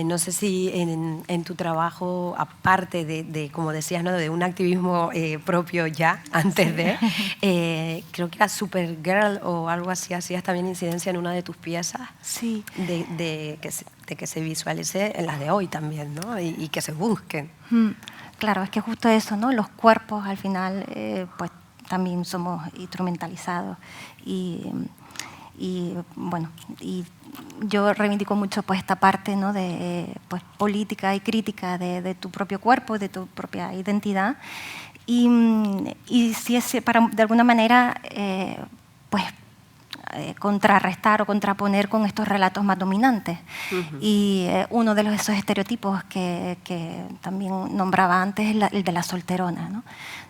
no sé si en tu trabajo, aparte de como decías, ¿no? De un activismo propio ya, antes de, creo que era Supergirl o algo así, hacías también incidencia en una de tus piezas. Sí. De que se visualice en las de hoy también, ¿no? Y que se busquen. Claro, es que justo eso, ¿no? Los cuerpos al final pues también somos instrumentalizados y bueno, y yo reivindico mucho pues esta parte, ¿no? De pues política y crítica de tu propio cuerpo, de tu propia identidad y si es para de alguna manera pues contrarrestar o contraponer con estos relatos más dominantes. Y uno de esos estereotipos que también nombraba antes es el de la solterona, ¿no?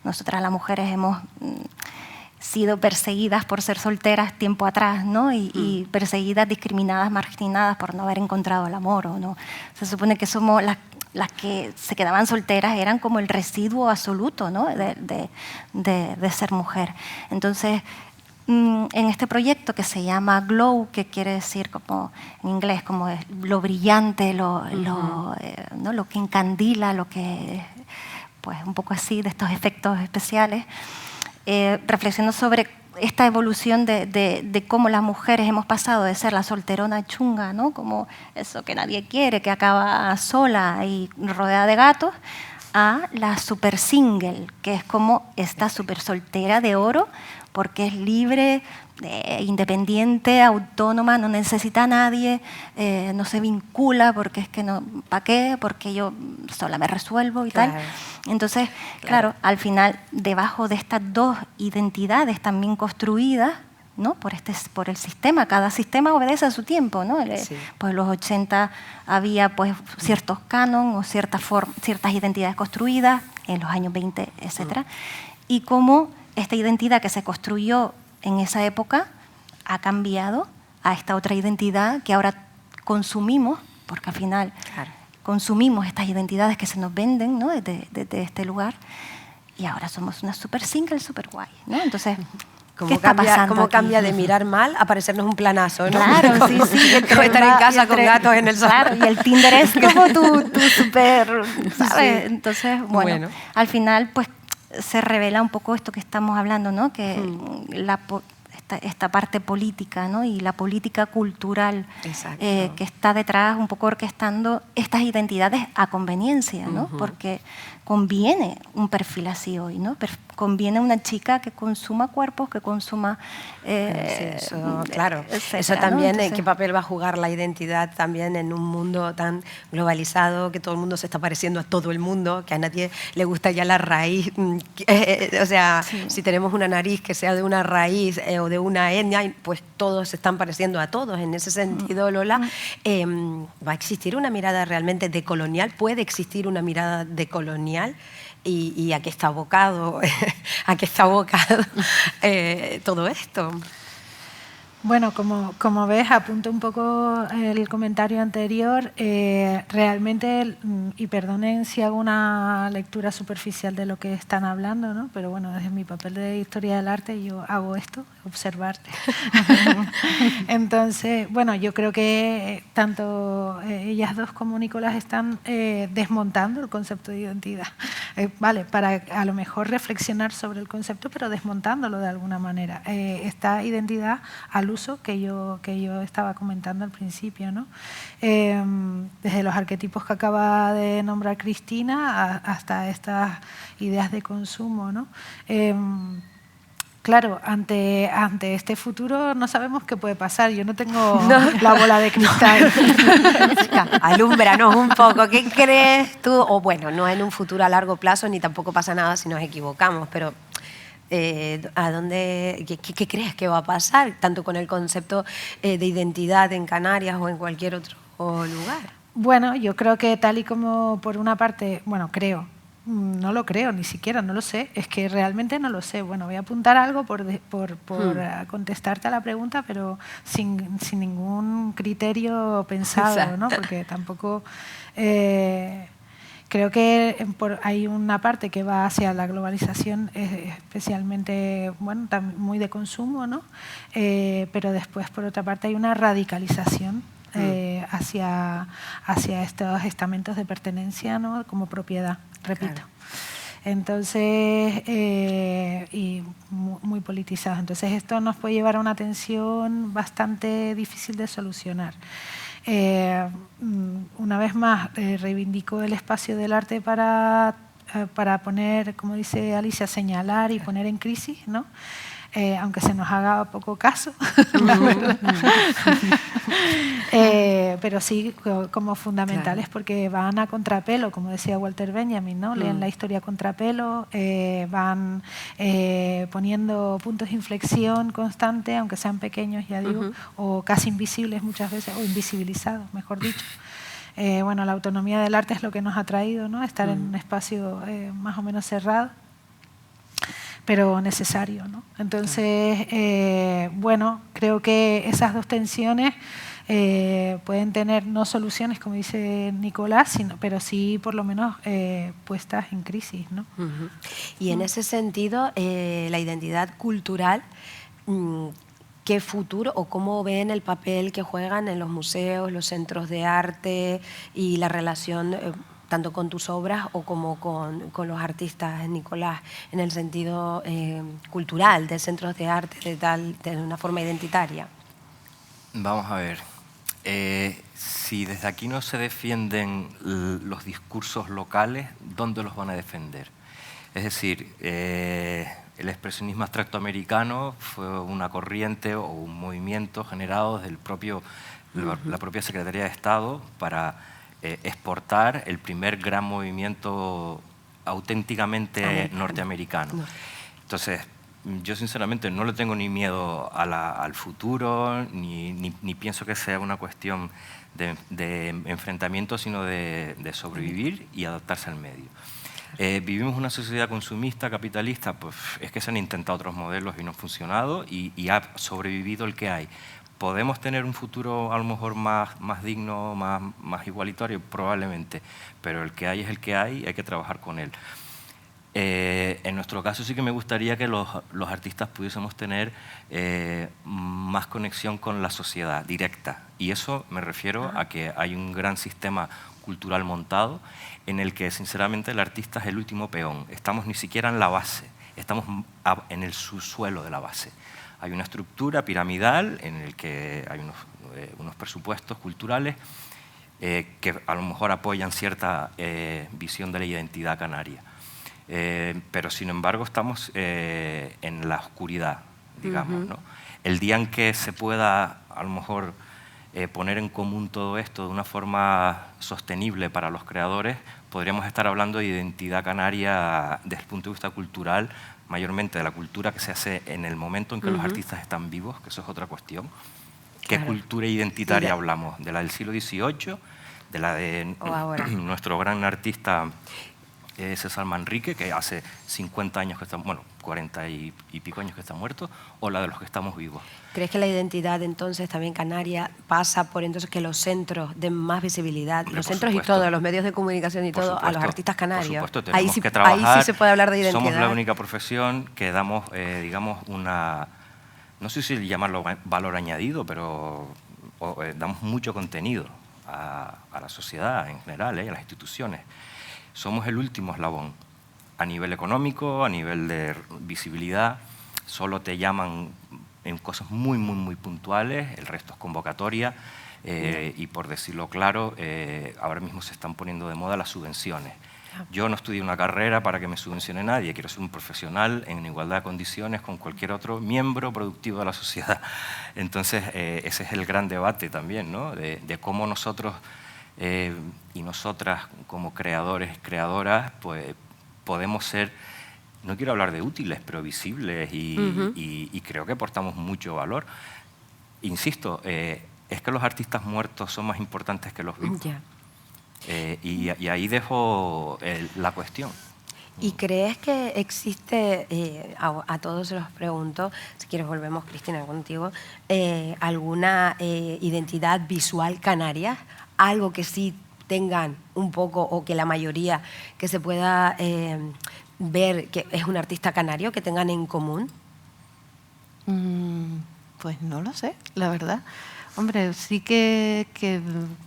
Nosotras las mujeres hemos sido perseguidas por ser solteras tiempo atrás, ¿no? Y perseguidas, discriminadas, marginadas por no haber encontrado el amor, ¿o no? Se supone que somos las que se quedaban solteras, eran como el residuo absoluto, ¿no? de ser mujer. Entonces, en este proyecto que se llama Glow, que quiere decir como en inglés como lo brillante, ¿no? Lo que encandila, lo que, pues un poco así, de estos efectos especiales, reflexiono sobre esta evolución de cómo las mujeres hemos pasado de ser la solterona chunga, ¿no? Como eso que nadie quiere, que acaba sola y rodeada de gatos, a la super single, que es como esta super soltera de oro, porque es libre, independiente, autónoma, no necesita a nadie, no se vincula porque es que no, ¿para qué? Porque yo sola me resuelvo y tal. Entonces, claro, al final, debajo de estas dos identidades también construidas, ¿no? por el sistema, cada sistema obedece a su tiempo, ¿no? Sí. Pues en los 80 había pues ciertos cánones o ciertas identidades construidas, en los años 20, etc. Y cómo esta identidad que se construyó en esa época ha cambiado a esta otra identidad que ahora consumimos, porque al final consumimos estas identidades que se nos venden, ¿no? desde este lugar, y ahora somos una super single, super guay, ¿no? Entonces, ¿qué está pasando ¿Cómo aquí? cambia de mirar mal a parecernos un planazo, ¿no? Claro, sí. Como estar en casa con gatos en el sofá. Claro, y el Tinder es como tu super, ¿sabes? Sí. Entonces, bueno, al final, pues, se revela un poco esto que estamos hablando, ¿no? Que esta parte política, ¿no? Y la política cultural que está detrás, un poco orquestando estas identidades a conveniencia, ¿no? Porque conviene un perfil así hoy, ¿no? Conviene una chica que consuma cuerpos, que consuma... claro, etcétera, eso también, ¿no? Entonces, ¿qué papel va a jugar la identidad también en un mundo tan globalizado, que todo el mundo se está pareciendo a todo el mundo, que a nadie le gusta ya la raíz? O sea, si tenemos una nariz que sea de una raíz o de una etnia, pues todos se están pareciendo a todos. En ese sentido, Lola, ¿va a existir una mirada realmente decolonial? ¿Puede existir una mirada decolonial? ¿Y a qué está abocado, todo esto? Bueno, como ves, apunto un poco el comentario anterior. Realmente, y perdonen si hago una lectura superficial de lo que están hablando, ¿no? Pero bueno, desde mi papel de historia del arte yo hago esto, observar. Entonces, bueno, yo creo que tanto ellas dos como Nicolás están desmontando el concepto de identidad. Vale, para a lo mejor reflexionar sobre el concepto, pero desmontándolo de alguna manera. Esta identidad al uso que yo estaba comentando al principio, ¿no? Desde los arquetipos que acaba de nombrar Cristina hasta estas ideas de consumo, ¿no? Claro, ante este futuro no sabemos qué puede pasar. Yo no tengo la bola de cristal. Alúmbranos un poco. ¿Qué crees tú? O bueno, no en un futuro a largo plazo, ni tampoco pasa nada si nos equivocamos, pero ¿qué crees que va a pasar? Tanto con el concepto de identidad en Canarias o en cualquier otro lugar. Bueno, yo creo que tal y como por una parte, bueno, creo, no lo creo, ni siquiera, no lo sé, es que realmente no lo sé. Bueno, voy a apuntar algo por contestarte a la pregunta, pero sin ningún criterio pensado, ¿no? Porque tampoco... creo que hay una parte que va hacia la globalización, especialmente, bueno, muy de consumo, ¿no? Pero después, por otra parte, hay una radicalización hacia estos estamentos de pertenencia, ¿no? Como propiedad, repito. Claro. Entonces, y muy politizado. Entonces, esto nos puede llevar a una tensión bastante difícil de solucionar. Una vez más, reivindico el espacio del arte para poner, como dice Alicia, señalar y poner en crisis, ¿no? Aunque se nos haga poco caso, la verdad. Pero sí como fundamentales, claro, porque van a contrapelo, como decía Walter Benjamin, ¿no? Leen la historia a contrapelo, van poniendo puntos de inflexión constante, aunque sean pequeños, ya digo, o casi invisibles muchas veces, o invisibilizados, mejor dicho. Bueno, la autonomía del arte es lo que nos ha traído, ¿no? Estar en un espacio más o menos cerrado. pero necesario, ¿no? Entonces, bueno, creo que esas dos tensiones pueden tener no soluciones, como dice Nicolás, pero sí por lo menos puestas en crisis, ¿no? Y en ese sentido, la identidad cultural, ¿qué futuro o cómo ven el papel que juegan en los museos, los centros de arte y la relación tanto con tus obras o como con los artistas, Nicolás, en el sentido cultural, de centros de arte, de una forma identitaria? Vamos a ver. Si desde aquí no se defienden los discursos locales, ¿dónde los van a defender? Es decir, el expresionismo abstracto americano fue una corriente o un movimiento generado desde la propia Secretaría de Estado para exportar el primer gran movimiento auténticamente norteamericano. Entonces, yo sinceramente no le tengo ni miedo al futuro, ni pienso que sea una cuestión de enfrentamiento, sino de sobrevivir y adaptarse al medio. Vivimos una sociedad consumista, capitalista, pues es que se han intentado otros modelos y no han funcionado y ha sobrevivido el que hay. ¿Podemos tener un futuro a lo mejor más digno, más igualitario? Probablemente, pero el que hay es el que hay y hay que trabajar con él. En nuestro caso sí que me gustaría que los artistas pudiésemos tener más conexión con la sociedad directa. Y eso me refiero a que hay un gran sistema cultural montado en el que sinceramente el artista es el último peón. Estamos ni siquiera en la base, estamos en el subsuelo de la base. Hay una estructura piramidal en el que hay unos presupuestos culturales que a lo mejor apoyan cierta visión de la identidad canaria. Pero sin embargo estamos en la oscuridad, digamos, ¿no? El día en que se pueda a lo mejor poner en común todo esto de una forma sostenible para los creadores, podríamos estar hablando de identidad canaria desde el punto de vista cultural, mayormente de la cultura que se hace en el momento en que los artistas están vivos, que eso es otra cuestión. ¿Qué cultura identitaria hablamos? ¿De la del siglo XVIII? ¿De la de nuestro gran artista César Manrique, que hace 50 años que está, bueno, 40 y pico años que está muerto, o la de los que estamos vivos? ¿Crees que la identidad entonces también canaria pasa por entonces que los centros den más visibilidad, los centros y todos, los medios de comunicación y todo, a los artistas canarios? Por supuesto, tenemos que trabajar. Ahí sí se puede hablar de identidad. Somos la única profesión que damos, digamos, no sé si llamarlo valor añadido, pero damos mucho contenido a la sociedad en general, a las instituciones. Somos el último eslabón a nivel económico, a nivel de visibilidad. Solo te llaman en cosas muy puntuales, el resto es convocatoria y por decirlo claro, ahora mismo se están poniendo de moda las subvenciones. Yo no estudié una carrera para que me subvencione nadie, quiero ser un profesional en igualdad de condiciones con cualquier otro miembro productivo de la sociedad. Entonces, ese es el gran debate también, ¿no? De cómo nosotros y nosotras como creadores, creadoras, pues podemos ser, no quiero hablar de útiles, pero visibles y creo que aportamos mucho valor. Insisto, es que los artistas muertos son más importantes que los vivos. Y ahí dejo la cuestión. ¿Y crees que existe, a todos se los pregunto, si quieres volvemos, Cristina, contigo, alguna identidad visual canaria? Algo que sí tengan un poco, o que la mayoría, que se pueda ver que es un artista canario, que tengan en común? Pues no lo sé, la verdad. Hombre, sí que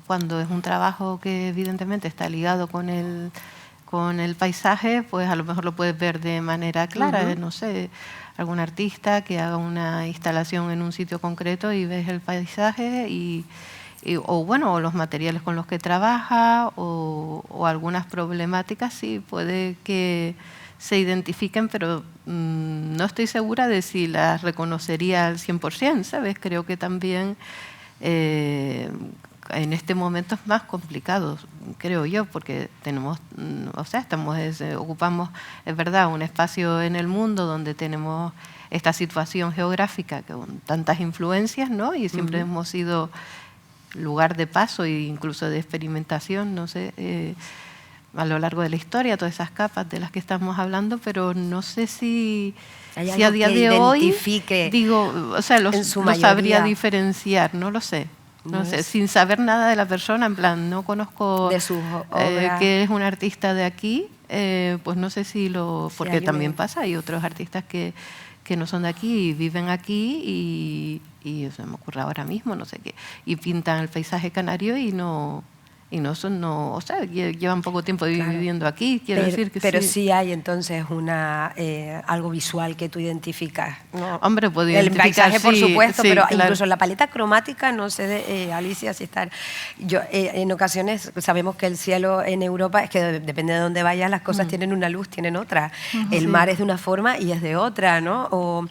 cuando es un trabajo que evidentemente está ligado con el paisaje, pues a lo mejor lo puedes ver de manera clara. No sé, algún artista que haga una instalación en un sitio concreto y ves el paisaje o los materiales con los que trabaja o algunas problemáticas, sí, puede que se identifiquen, pero no estoy segura de si las reconocería al 100%, ¿sabes? Creo que también en este momento es más complicado, creo yo, porque ocupamos, es verdad, un espacio en el mundo donde tenemos esta situación geográfica con tantas influencias, ¿no? Y siempre hemos sido lugar de paso e incluso de experimentación, no sé. a lo largo de la historia, todas esas capas de las que estamos hablando, pero no sé si ¿Hay a algo día que de hoy, identifique digo, o sea, lo en su sabría mayoría? diferenciar, no lo sé. No No sé, es- sin saber nada de la persona, en plan, no conozco De sus obras. que es un artista de aquí, pues no sé si lo... Sí, Porque hay también un- pasa, hay otros artistas que no son de aquí y viven aquí y se me ocurre ahora mismo, no sé qué, y pintan el paisaje canario y no son, no, o sea, llevan poco tiempo Claro. viviendo aquí, quiero decir que pero sí. sí hay entonces algo visual que tú identificas, ¿no? Hombre, puedo El identificar, paisaje, por sí, supuesto, sí, pero claro. incluso la paleta cromática, no sé, Alicia, si está... Yo, en ocasiones sabemos que el cielo en Europa, es que depende de dónde vayas, las cosas tienen una luz, tienen otra. El Sí. mar es de una forma y es de otra, ¿no? O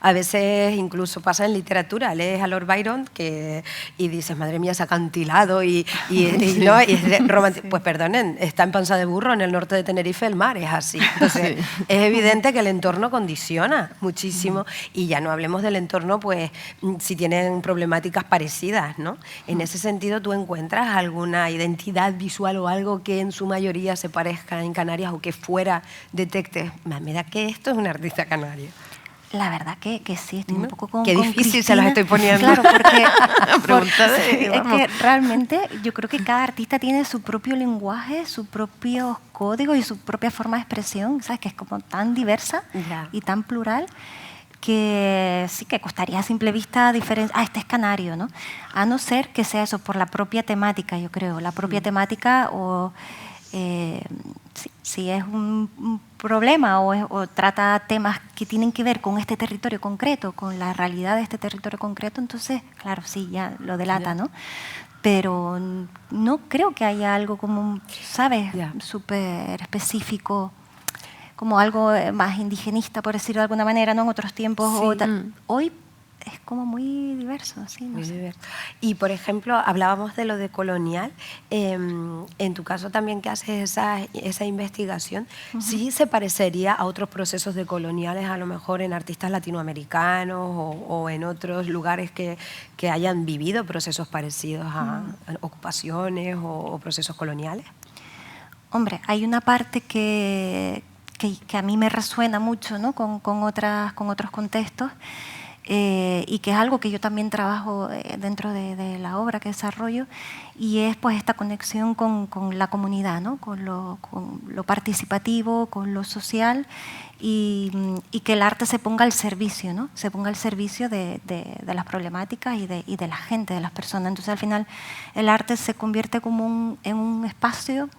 a veces incluso pasa en literatura, lees a Lord Byron y dices, madre mía, ese acantilado y ¿no? Y es romántico. Pues perdonen, está en Panza de Burro, en el norte de Tenerife, el mar es así. Entonces, Sí. es evidente que el entorno condiciona muchísimo y ya no hablemos del entorno, pues, si tienen problemáticas parecidas, ¿no? En ese sentido, ¿tú encuentras alguna identidad visual o algo que en su mayoría se parezca en Canarias o que fuera detecte? Me da que esto es un artista canario. La verdad que sí, estoy un ¿No? poco con Qué con difícil se los Cristina. estoy poniendo. Claro, porque Pregunta de- sí, es vamos. que realmente yo creo que cada artista tiene su propio lenguaje, sus propios códigos y su propia forma de expresión, ¿sabes? Que es como tan diversa Ya. y tan plural que sí que costaría a simple vista diferenciar, este es canario, ¿no? A no ser que sea eso, por la propia temática, yo creo, la propia temática o... si es un problema o trata temas que tienen que ver con este territorio concreto, con la realidad de este territorio concreto, entonces, claro, sí, ya lo delata, ¿no? Pero no creo que haya algo como, ¿sabes?, Ya. súper específico, como algo más indigenista, por decirlo de alguna manera, ¿no? En otros tiempos. Sí. Hoy es como muy diverso, sí, no Muy sé. diverso. Y, por ejemplo, hablábamos de lo de colonial. En tu caso también que haces esa investigación, ¿sí se parecería a otros procesos de coloniales, a lo mejor en artistas latinoamericanos o en otros lugares que hayan vivido procesos parecidos a ocupaciones o procesos coloniales? Hombre, hay una parte que a mí me resuena mucho, ¿no? con otros contextos y que es algo que yo también trabajo dentro de la obra que desarrollo, y es pues esta conexión con la comunidad, ¿no? con lo participativo, con lo social, y que el arte se ponga al servicio, ¿no? Se ponga al servicio de las problemáticas y de la gente, de las personas. Entonces al final el arte se convierte como en un espacio,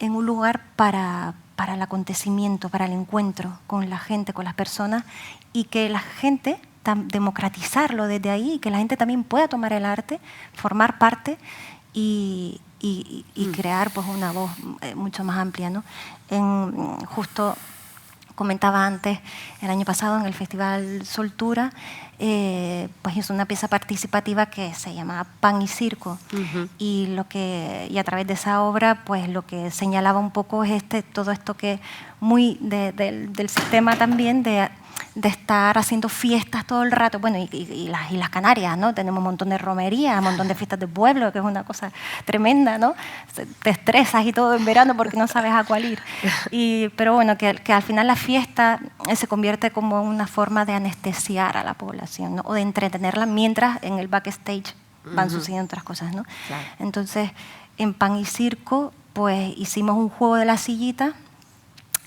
en un lugar para el acontecimiento, para el encuentro con la gente, con las personas, y que la gente, democratizarlo desde ahí, y que la gente también pueda tomar el arte, formar parte y crear pues una voz mucho más amplia, ¿no? Justo comentaba antes, el año pasado en el Festival Soltura, pues hizo una pieza participativa que se llama Pan y Circo, y a través de esa obra pues lo que señalaba un poco es todo esto que muy del sistema también de estar haciendo fiestas todo el rato, bueno, y las Canarias, ¿no? Tenemos un montón de romerías, un montón de fiestas de pueblo, que es una cosa tremenda, ¿no? Te estresas y todo en verano porque no sabes a cuál ir. Pero bueno, que al final la fiesta se convierte como una forma de anestesiar a la población, ¿no? O de entretenerla mientras en el backstage van sucediendo otras cosas, ¿no? Claro. Entonces, en Pan y Circo, pues hicimos un juego de la sillita,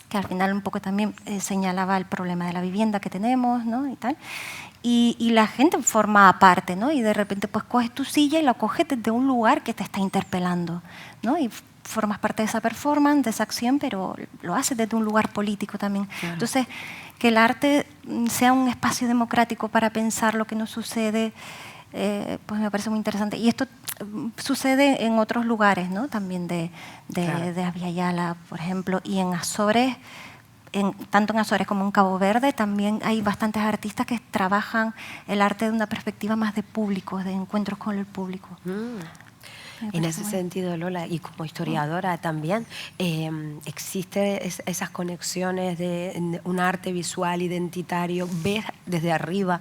que al final un poco también señalaba el problema de la vivienda que tenemos, ¿no? Y tal. Y la gente formaba parte, ¿no? Y de repente pues coges tu silla y la coges desde un lugar que te está interpelando, ¿no? Y formas parte de esa performance, de esa acción, pero lo haces desde un lugar político también. Claro. Entonces, que el arte sea un espacio democrático para pensar lo que nos sucede, pues me parece muy interesante. Y esto sucede en otros lugares, ¿no? También de Abya Yala, por ejemplo, y en Azores, tanto en Azores como en Cabo Verde, también hay bastantes artistas que trabajan el arte de una perspectiva más de público, de encuentros con el público. En ese sentido, Lola, y como historiadora también, ¿existen esas conexiones de un arte visual identitario? ¿Ves desde arriba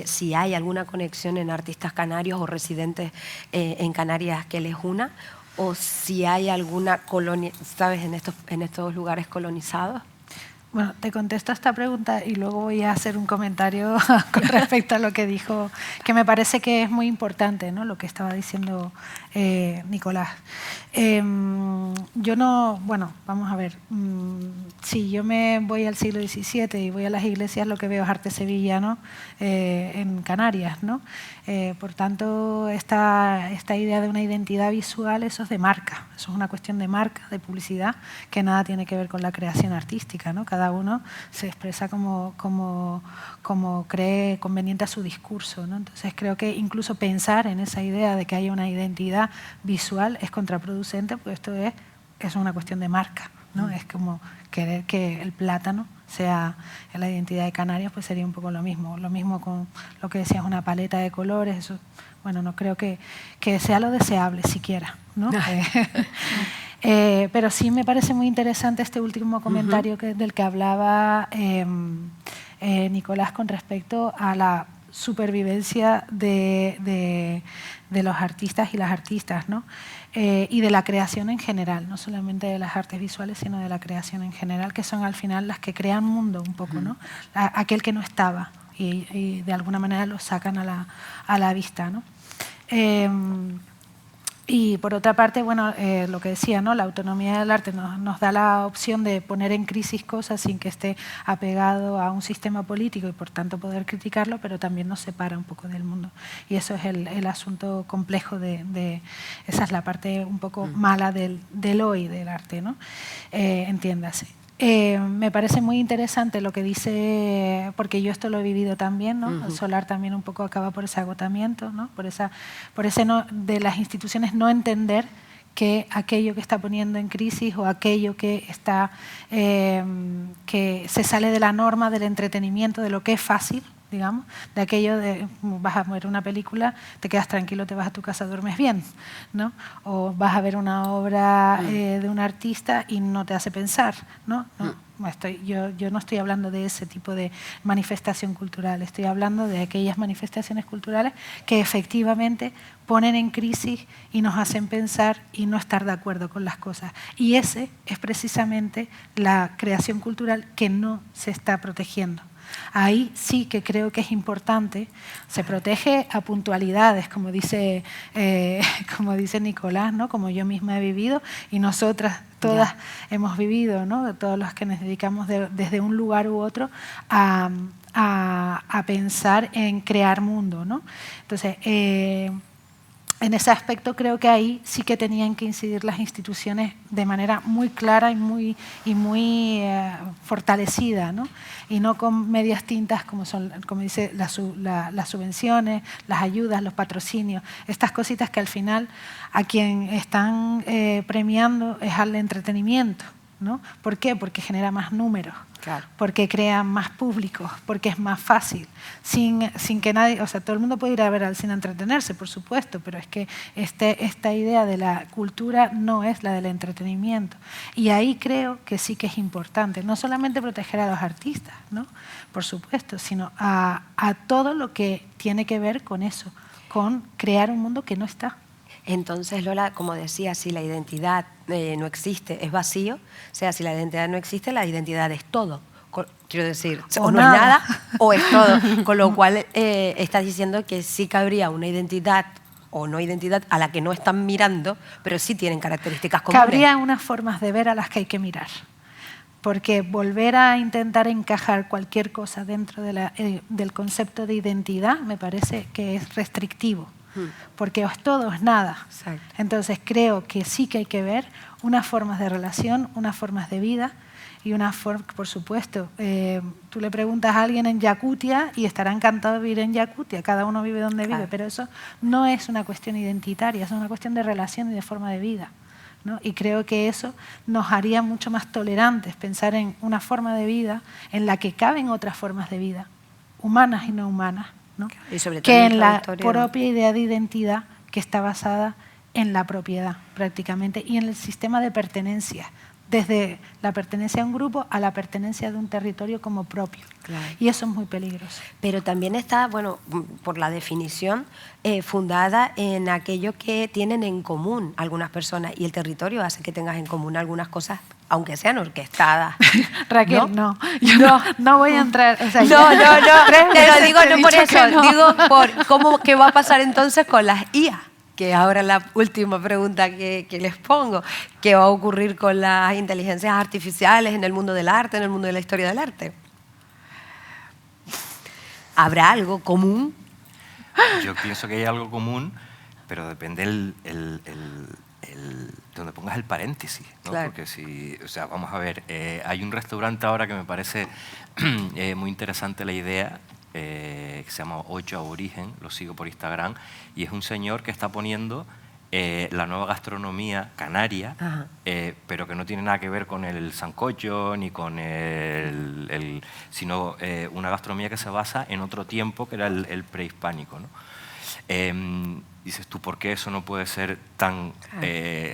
si hay alguna conexión en artistas canarios o residentes en Canarias que les una? o si hay alguna colonia, ¿sabes?, en estos lugares colonizados. Bueno, te contesto esta pregunta y luego voy a hacer un comentario con respecto a lo que dijo, que me parece que es muy importante, ¿no?, lo que estaba diciendo Nicolás. Yo no, bueno, vamos a ver, si yo me voy al siglo XVII y voy a las iglesias, lo que veo es arte sevillano en Canarias, ¿no? Por tanto, esta idea de una identidad visual, eso es de marca, eso es una cuestión de marca, de publicidad, que nada tiene que ver con la creación artística, ¿no? Cada uno se expresa como cree conveniente a su discurso, ¿no? Entonces creo que incluso pensar en esa idea de que haya una identidad visual es contraproducente, porque esto es una cuestión de marca, ¿no? Es como querer que el plátano sea en la identidad de Canarias, pues sería un poco lo mismo con lo que decías, una paleta de colores. Eso, bueno, no creo que sea lo deseable siquiera, ¿no? Pero sí me parece muy interesante este último comentario del que hablaba Nicolás con respecto a la supervivencia de los artistas y las artistas, ¿no? Y de la creación en general, no solamente de las artes visuales, sino de la creación en general, que son al final las que crean mundo un poco, ¿no? Aquel que no estaba y de alguna manera lo sacan a la vista, ¿no? Y por otra parte, bueno, lo que decía, ¿no?, la autonomía del arte nos da la opción de poner en crisis cosas sin que esté apegado a un sistema político y por tanto poder criticarlo, pero también nos separa un poco del mundo. Y eso es el asunto complejo esa es la parte un poco mala del hoy del arte, ¿no? Entiéndase. Me parece muy interesante lo que dice, porque yo esto lo he vivido también, ¿no? El Solar también un poco acaba por ese agotamiento, ¿no? Por ese no, de las instituciones no entender que aquello que está poniendo en crisis o aquello que está que se sale de la norma del entretenimiento, de lo que es fácil, digamos, de aquello de vas a ver una película, te quedas tranquilo, te vas a tu casa, duermes bien, ¿no? O vas a ver una obra de un artista y no te hace pensar, ¿no? Yo no estoy hablando de ese tipo de manifestación cultural, estoy hablando de aquellas manifestaciones culturales que efectivamente ponen en crisis y nos hacen pensar y no estar de acuerdo con las cosas. Y ese es precisamente la creación cultural que no se está protegiendo. Ahí sí que creo que es importante, se protege a puntualidades, como dice Nicolás, ¿no? Como yo misma he vivido y nosotras todas hemos vivido, ¿no? Todos los que nos dedicamos desde un lugar u otro a pensar en crear mundo, ¿no? Entonces, en ese aspecto creo que ahí sí que tenían que incidir las instituciones de manera muy clara y muy fortalecida, ¿no? Y no con medias tintas como dice las subvenciones, las ayudas, los patrocinios, estas cositas que al final a quien están premiando es al entretenimiento, ¿no? ¿Por qué? Porque genera más números. Claro. Porque crea más públicos, porque es más fácil, sin que nadie, o sea, todo el mundo puede ir a ver al cine a entretenerse, por supuesto, pero es que esta idea de la cultura no es la del entretenimiento. Y ahí creo que sí que es importante, no solamente proteger a los artistas, ¿no? Por supuesto, sino a todo lo que tiene que ver con eso, con crear un mundo que no está. Entonces, Lola, como decía, si la identidad no existe, es vacío. O sea, si la identidad no existe, la identidad es todo. Quiero decir, o no es nada o es todo. Con lo cual, estás diciendo que sí cabría una identidad o no identidad a la que no están mirando, pero sí tienen características comunes. Cabría unas formas de ver a las que hay que mirar. Porque volver a intentar encajar cualquier cosa dentro del concepto de identidad me parece que es restrictivo. Porque o es todo o es nada. Exacto. Entonces creo que sí que hay que ver unas formas de relación, unas formas de vida y unas formas, por supuesto, tú le preguntas a alguien en Yakutia y estará encantado de vivir en Yakutia, cada uno vive donde vive, pero eso no es una cuestión identitaria, es una cuestión de relación y de forma de vida, ¿no? Y creo que eso nos haría mucho más tolerantes, pensar en una forma de vida en la que caben otras formas de vida, humanas y no humanas, ¿no? Y sobre todo que en la propia idea de identidad que está basada en la propiedad prácticamente y en el sistema de pertenencia desde la pertenencia a un grupo a la pertenencia de un territorio como propio. Claro. Y eso es muy peligroso. Pero también está, bueno, por la definición, fundada en aquello que tienen en común algunas personas, y el territorio hace que tengas en común algunas cosas, aunque sean orquestadas. Raquel, no voy a entrar. O sea, No, te lo digo te he no por dicho eso, que no. digo por qué va a pasar entonces con las IA, que es ahora la última pregunta que les pongo. ¿Qué va a ocurrir con las inteligencias artificiales en el mundo del arte, en el mundo de la historia del arte? ¿Habrá algo común? Yo pienso que hay algo común, pero depende donde pongas el paréntesis, ¿no? Claro. Porque si, o sea, vamos a ver, hay un restaurante ahora que me parece muy interesante la idea, que se llama Ocho Aborigen, lo sigo por Instagram, y es un señor que está poniendo la nueva gastronomía canaria, pero que no tiene nada que ver con el sancocho ni con sino una gastronomía que se basa en otro tiempo que era el prehispánico, ¿no? Dices tú, ¿por qué eso no puede ser tan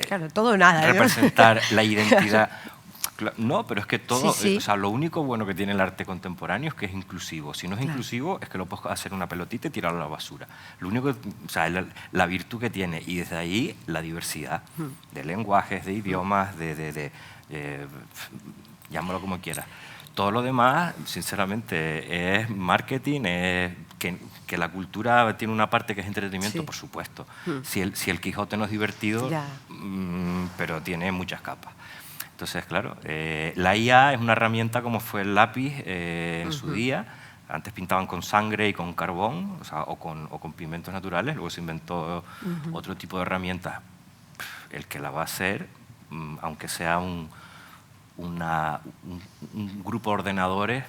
Claro, todo o nada, ¿no? representar la identidad? No, pero es que todo, Sí. o sea, lo único bueno que tiene el arte contemporáneo es que es inclusivo. Si no es inclusivo, es que lo puedes hacer una pelotita y tirarlo a la basura. Lo único, o sea, la virtud que tiene, y desde ahí la diversidad de lenguajes, de idiomas, llámalo como quieras. Todo lo demás, sinceramente, es marketing, es que la cultura tiene una parte que es entretenimiento, por supuesto. Si el Quijote no es divertido, pero tiene muchas capas. Entonces, claro, la IA es una herramienta como fue el lápiz en su día. Antes pintaban con sangre y con carbón, o sea, o con pigmentos naturales. Luego se inventó otro tipo de herramientas. El que la va a hacer, aunque sea un grupo de ordenadores,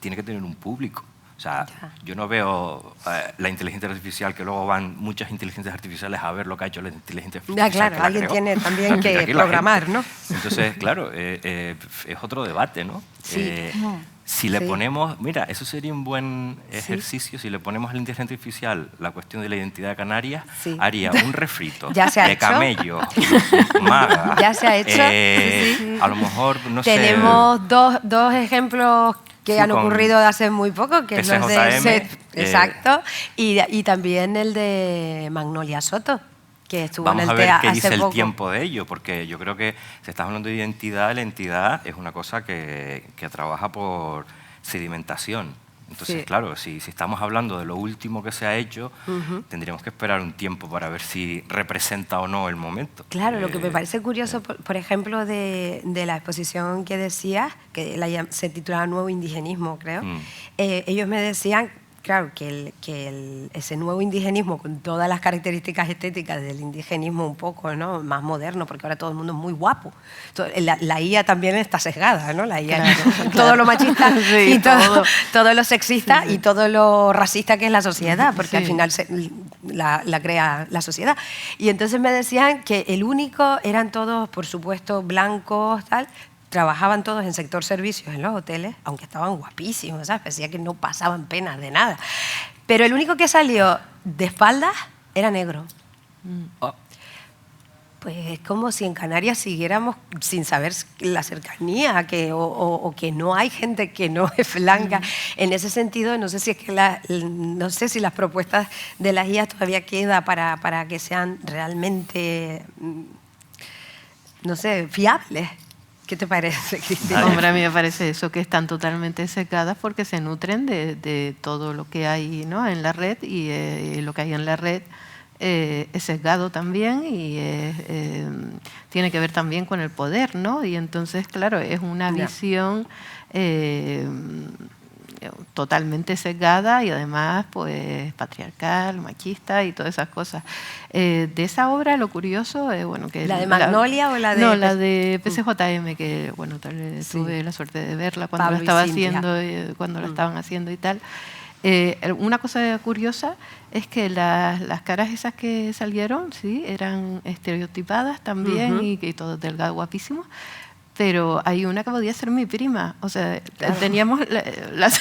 tiene que tener un público. O sea, yo no veo la inteligencia artificial, que luego van muchas inteligencias artificiales a ver lo que ha hecho la inteligencia artificial. Claro, alguien tiene también que programar, ¿no? Entonces, claro, es otro debate, ¿no? Sí. Si le ponemos, mira, eso sería un buen ejercicio, si le ponemos a la inteligencia artificial la cuestión de la identidad canaria, haría un refrito ¿Ya se ha de hecho? Camello, Maga. Ya se ha hecho. A lo mejor, no sé. Tenemos dos ejemplos que han ocurrido hace muy poco, que es los de PCJM, exacto, y también el de Magnolia Soto, que estuvo Vamos en a el ver TEA qué hace dice el poco. tiempo de ello, porque yo creo que si estás hablando de identidad, la entidad es una cosa que trabaja por sedimentación. Entonces, claro, si estamos hablando de lo último que se ha hecho, tendríamos que esperar un tiempo para ver si representa o no el momento. Claro, lo que me parece curioso, por ejemplo, de la exposición que decías, que se titulaba Nuevo Indigenismo, creo, ellos me decían, claro, que ese nuevo indigenismo, con todas las características estéticas del indigenismo un poco, ¿no?, más moderno, porque ahora todo el mundo es muy guapo. La IA también está sesgada, ¿no? La IA, todo lo machista y todo lo sexista y todo lo racista que es la sociedad, porque al final la crea la sociedad. Y entonces me decían que el único, eran todos, por supuesto, blancos, tal. Trabajaban todos en sector servicios en los hoteles, aunque estaban guapísimos, ¿sabes? Parecía que no pasaban penas de nada. Pero el único que salió de espaldas era negro. Pues es como si en Canarias siguiéramos sin saber la cercanía, o que no hay gente que no es blanca. En ese sentido, no sé si es que no sé si las propuestas de las IAS todavía queda para que sean realmente, no sé, fiables. ¿Qué te parece, Cristina? Hombre, a mí me parece eso, que están totalmente secadas porque se nutren de todo lo que hay, ¿no?, en la red, y lo que hay en la red es sesgado también y tiene que ver también con el poder, ¿no? Y entonces, claro, es una visión totalmente sesgada y además pues patriarcal, machista y todas esas cosas. De esa obra lo curioso bueno, que ¿La de Magnolia o la de...? No, la de PCJM, que bueno, tuve la suerte de verla cuando Pablo la estaba y Cintia. haciendo, cuando la estaban haciendo y tal. Una cosa curiosa es que las caras esas que salieron, sí, eran estereotipadas también y todos delgados, guapísimos, pero hay una que podía ser mi prima. O sea, teníamos las...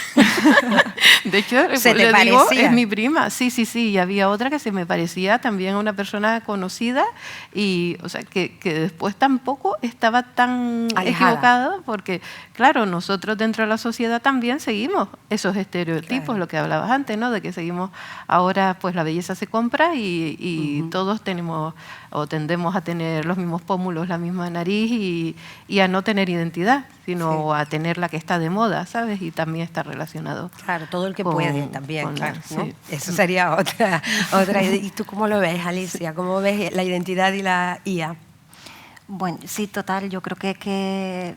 De hecho, ¿Se te le digo, parecía? es mi prima. Sí, sí, sí. Y había otra que se me parecía también a una persona conocida y, o sea, que después tampoco estaba tan alejada, equivocado porque, claro, nosotros dentro de la sociedad también seguimos esos estereotipos, Claro. lo que hablabas antes, ¿no? De que seguimos ahora, pues la belleza se compra y todos tenemos o tendemos a tener los mismos pómulos, la misma nariz y a no tener identidad, sino a tener la que está de moda, ¿sabes? Y también está relacionado. Claro, todo el que con- puede también, con- claro, ¿no? sí. Eso sería otra idea. ¿Y tú cómo lo ves, Alicia? ¿Cómo ves la identidad y la IA? Bueno, sí, total. Yo creo que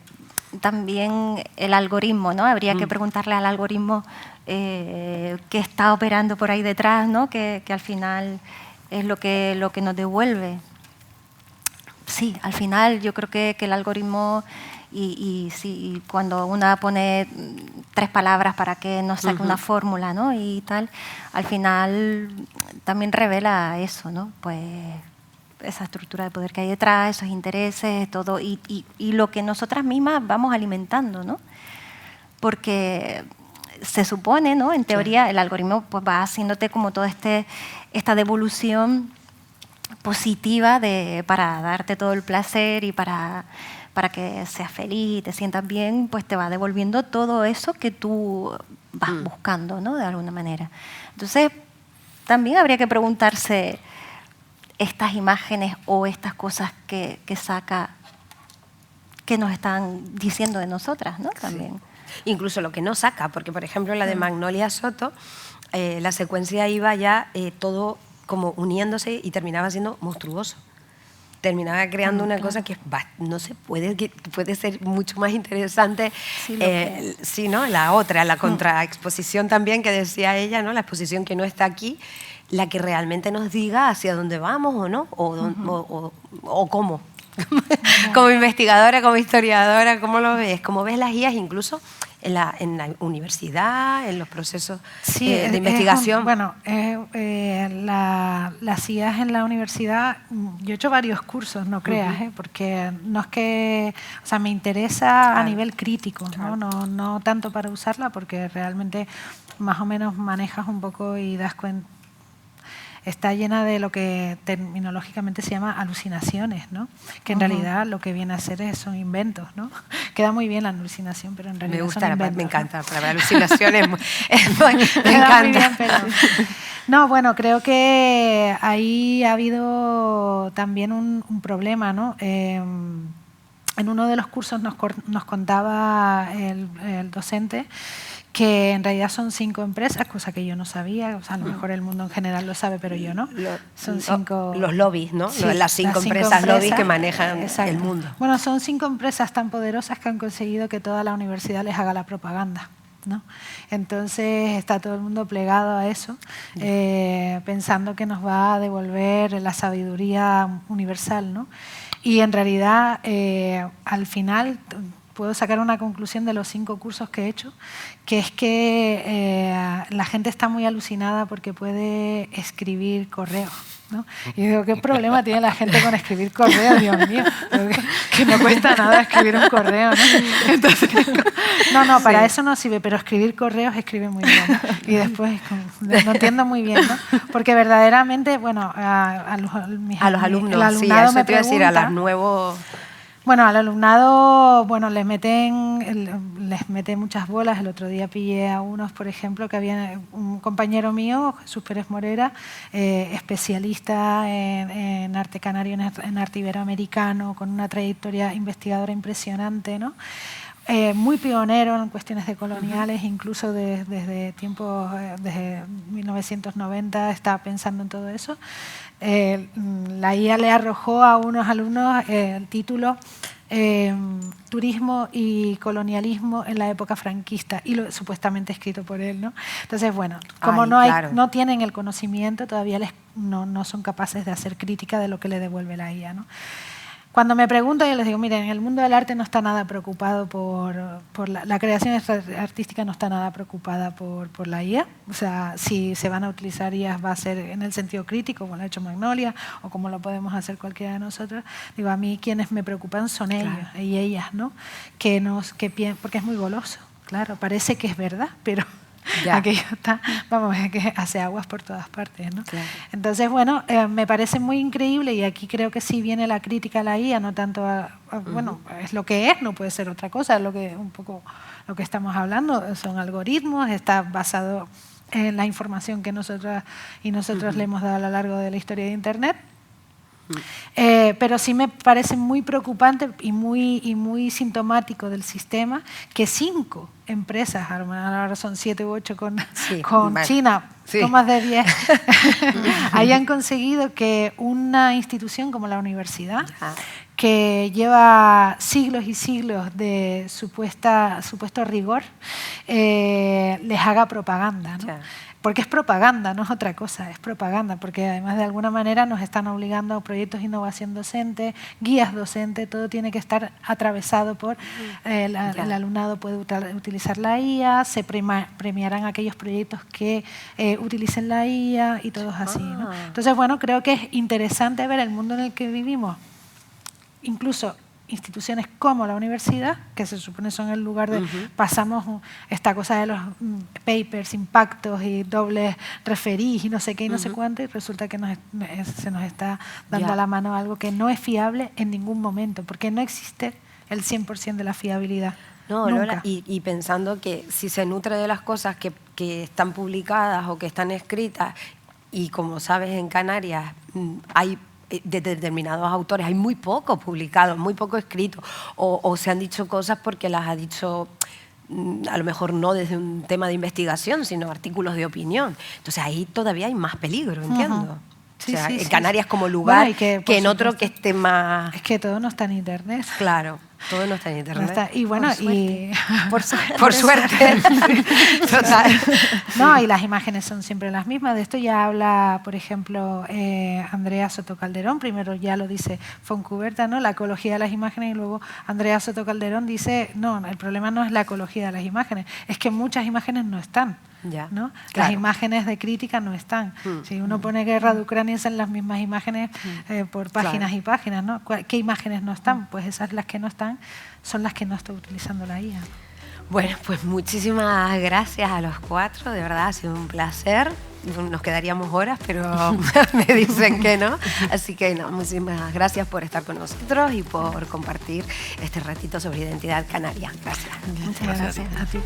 también el algoritmo, ¿no? Habría que preguntarle al algoritmo qué está operando por ahí detrás, ¿no? Que al final es lo que nos devuelve. Sí, al final yo creo que el algoritmo y sí, cuando una pone 3 palabras para que nos saque una fórmula, ¿no? Y tal, al final también revela eso, ¿no? Pues esa estructura de poder que hay detrás, esos intereses, todo, y lo que nosotras mismas vamos alimentando, ¿no? Porque se supone, ¿no? En teoría, el algoritmo pues, va haciéndote como toda esta devolución positiva para darte todo el placer y para que seas feliz y te sientas bien, pues te va devolviendo todo eso que tú vas buscando, ¿no? De alguna manera. Entonces, también habría que preguntarse estas imágenes o estas cosas que saca, que nos están diciendo de nosotras, ¿no? También. Incluso lo que no saca, porque por ejemplo la de Magnolia Soto, la secuencia iba ya todo como uniéndose y terminaba siendo monstruoso. Terminaba creando una cosa que no se puede, que puede ser mucho más interesante. Sí, lo que Sí, ¿no? La otra, la contraexposición también que decía ella, ¿no? La exposición que no está aquí, la que realmente nos diga hacia dónde vamos o no, o cómo. Como investigadora, como historiadora, ¿cómo lo ves? ¿Cómo ves las IAs incluso en la universidad, en los procesos de investigación? Las IAs en la universidad, yo he hecho varios cursos, no creas, porque no es que, o sea, me interesa a nivel crítico, no tanto para usarla, porque realmente más o menos manejas un poco y das cuenta. Está llena de lo que terminológicamente se llama alucinaciones, ¿no? Que en realidad lo que viene a ser son inventos, ¿no? Queda muy bien la alucinación, pero en realidad Me gusta, son inventos, me ¿no? encanta, la palabra alucinaciones, me Queda muy encanta. bien, pero... No, bueno, creo que ahí ha habido también un problema, ¿no? En uno de los cursos nos contaba el docente que en realidad son 5 empresas, cosa que yo no sabía, o sea, a lo mejor el mundo en general lo sabe, pero yo no. Son 5... Los lobbies, ¿no? Sí, las 5 empresas lobbies que manejan exacto. el mundo. Bueno, son 5 empresas tan poderosas que han conseguido que toda la universidad les haga la propaganda, ¿no? Entonces está todo el mundo plegado a eso, pensando que nos va a devolver la sabiduría universal, ¿no? Y en realidad, al final, puedo sacar una conclusión de los 5 cursos que he hecho, que es que la gente está muy alucinada porque puede escribir correos, ¿no? Y digo, ¿qué problema tiene la gente con escribir correos? Dios mío, que no cuesta nada escribir un correo, ¿no? Entonces, no, para eso no sirve, pero escribir correos escribe muy bien, ¿no? Y después, no entiendo muy bien, ¿no? Porque verdaderamente, bueno, a los alumnos, el alumnado me pregunta, decir, a los nuevos... Bueno, al alumnado, bueno, les mete muchas bolas. El otro día pillé a unos, por ejemplo, que había un compañero mío, Jesús Pérez Morera, especialista en arte canario, en arte iberoamericano, con una trayectoria investigadora impresionante, ¿no? Muy pionero en cuestiones de coloniales, incluso desde tiempos, desde 1990 estaba pensando en todo eso. La IA le arrojó a unos alumnos el título Turismo y colonialismo en la época franquista, y supuestamente escrito por él, ¿no? Entonces, bueno, como no tienen el conocimiento, todavía no son capaces de hacer crítica de lo que le devuelve la IA, ¿no? Cuando me pregunto, yo les digo, miren, el mundo del arte no está nada preocupado por la creación artística, no está nada preocupada por la IA. O sea, si se van a utilizar IA va a ser en el sentido crítico, como lo ha hecho Magnolia, o como lo podemos hacer cualquiera de nosotros. Digo, a mí quienes me preocupan son ellos y ellas, ¿no? Porque es muy goloso, claro, parece que es verdad, pero... aquello está, vamos, es que hace aguas por todas partes, ¿no? Claro. Entonces, bueno, me parece muy increíble y aquí creo que sí viene la crítica a la IA, no tanto bueno, es lo que es, no puede ser otra cosa, es un poco lo que estamos hablando, son algoritmos, está basado en la información que nosotras y nosotros le hemos dado a lo largo de la historia de Internet. Pero sí me parece muy preocupante y muy sintomático del sistema que 5 empresas, ahora son 7 u 8 con China, no más de 10, hayan conseguido que una institución como la universidad, que lleva siglos y siglos de supuesto rigor, les haga propaganda, ¿no? Porque es propaganda, no es otra cosa, es propaganda, porque además de alguna manera nos están obligando a proyectos de innovación docente, guías docentes, todo tiene que estar atravesado por el alumnado puede utilizar la IA, se premiarán aquellos proyectos que utilicen la IA y todos así, ¿no? Entonces, bueno, creo que es interesante ver el mundo en el que vivimos, incluso instituciones como la universidad, que se supone son el lugar de pasamos esta cosa de los papers, impactos y dobles referís y no sé qué y no sé cuánto, y resulta que se nos está dando a la mano algo que no es fiable en ningún momento, porque no existe el 100% de la fiabilidad. No, Lola, y pensando que si se nutre de las cosas que están publicadas o que están escritas, y como sabes, en Canarias hay de determinados autores, hay muy poco publicado, muy poco escrito, o se han dicho cosas porque las ha dicho a lo mejor no desde un tema de investigación, sino artículos de opinión. Entonces ahí todavía hay más peligro, entiendo. Sí, o sea, sí, en Canarias como lugar, bueno, que en otro que esté más... Es que todo no está en Internet. Claro, todo no está en Internet. No está, y bueno, por suerte. Total. No, y las imágenes son siempre las mismas. De esto ya habla, por ejemplo, Andrea Soto Calderón. Primero ya lo dice Foncuberta, ¿no? La ecología de las imágenes, y luego Andrea Soto Calderón dice, no, el problema no es la ecología de las imágenes, es que muchas imágenes no están. ¿No? Claro. Las imágenes de crítica no están. Si uno pone guerra de Ucrania, son las mismas imágenes por páginas y páginas, ¿no? ¿Qué imágenes no están? Pues esas las que no están son las que no está utilizando la IA. Bueno, pues muchísimas gracias a los 4, de verdad ha sido un placer. Nos quedaríamos horas, pero me dicen que no. Así que no, muchísimas gracias por estar con nosotros y por compartir este ratito sobre identidad canaria. Gracias. Muchas gracias a ti.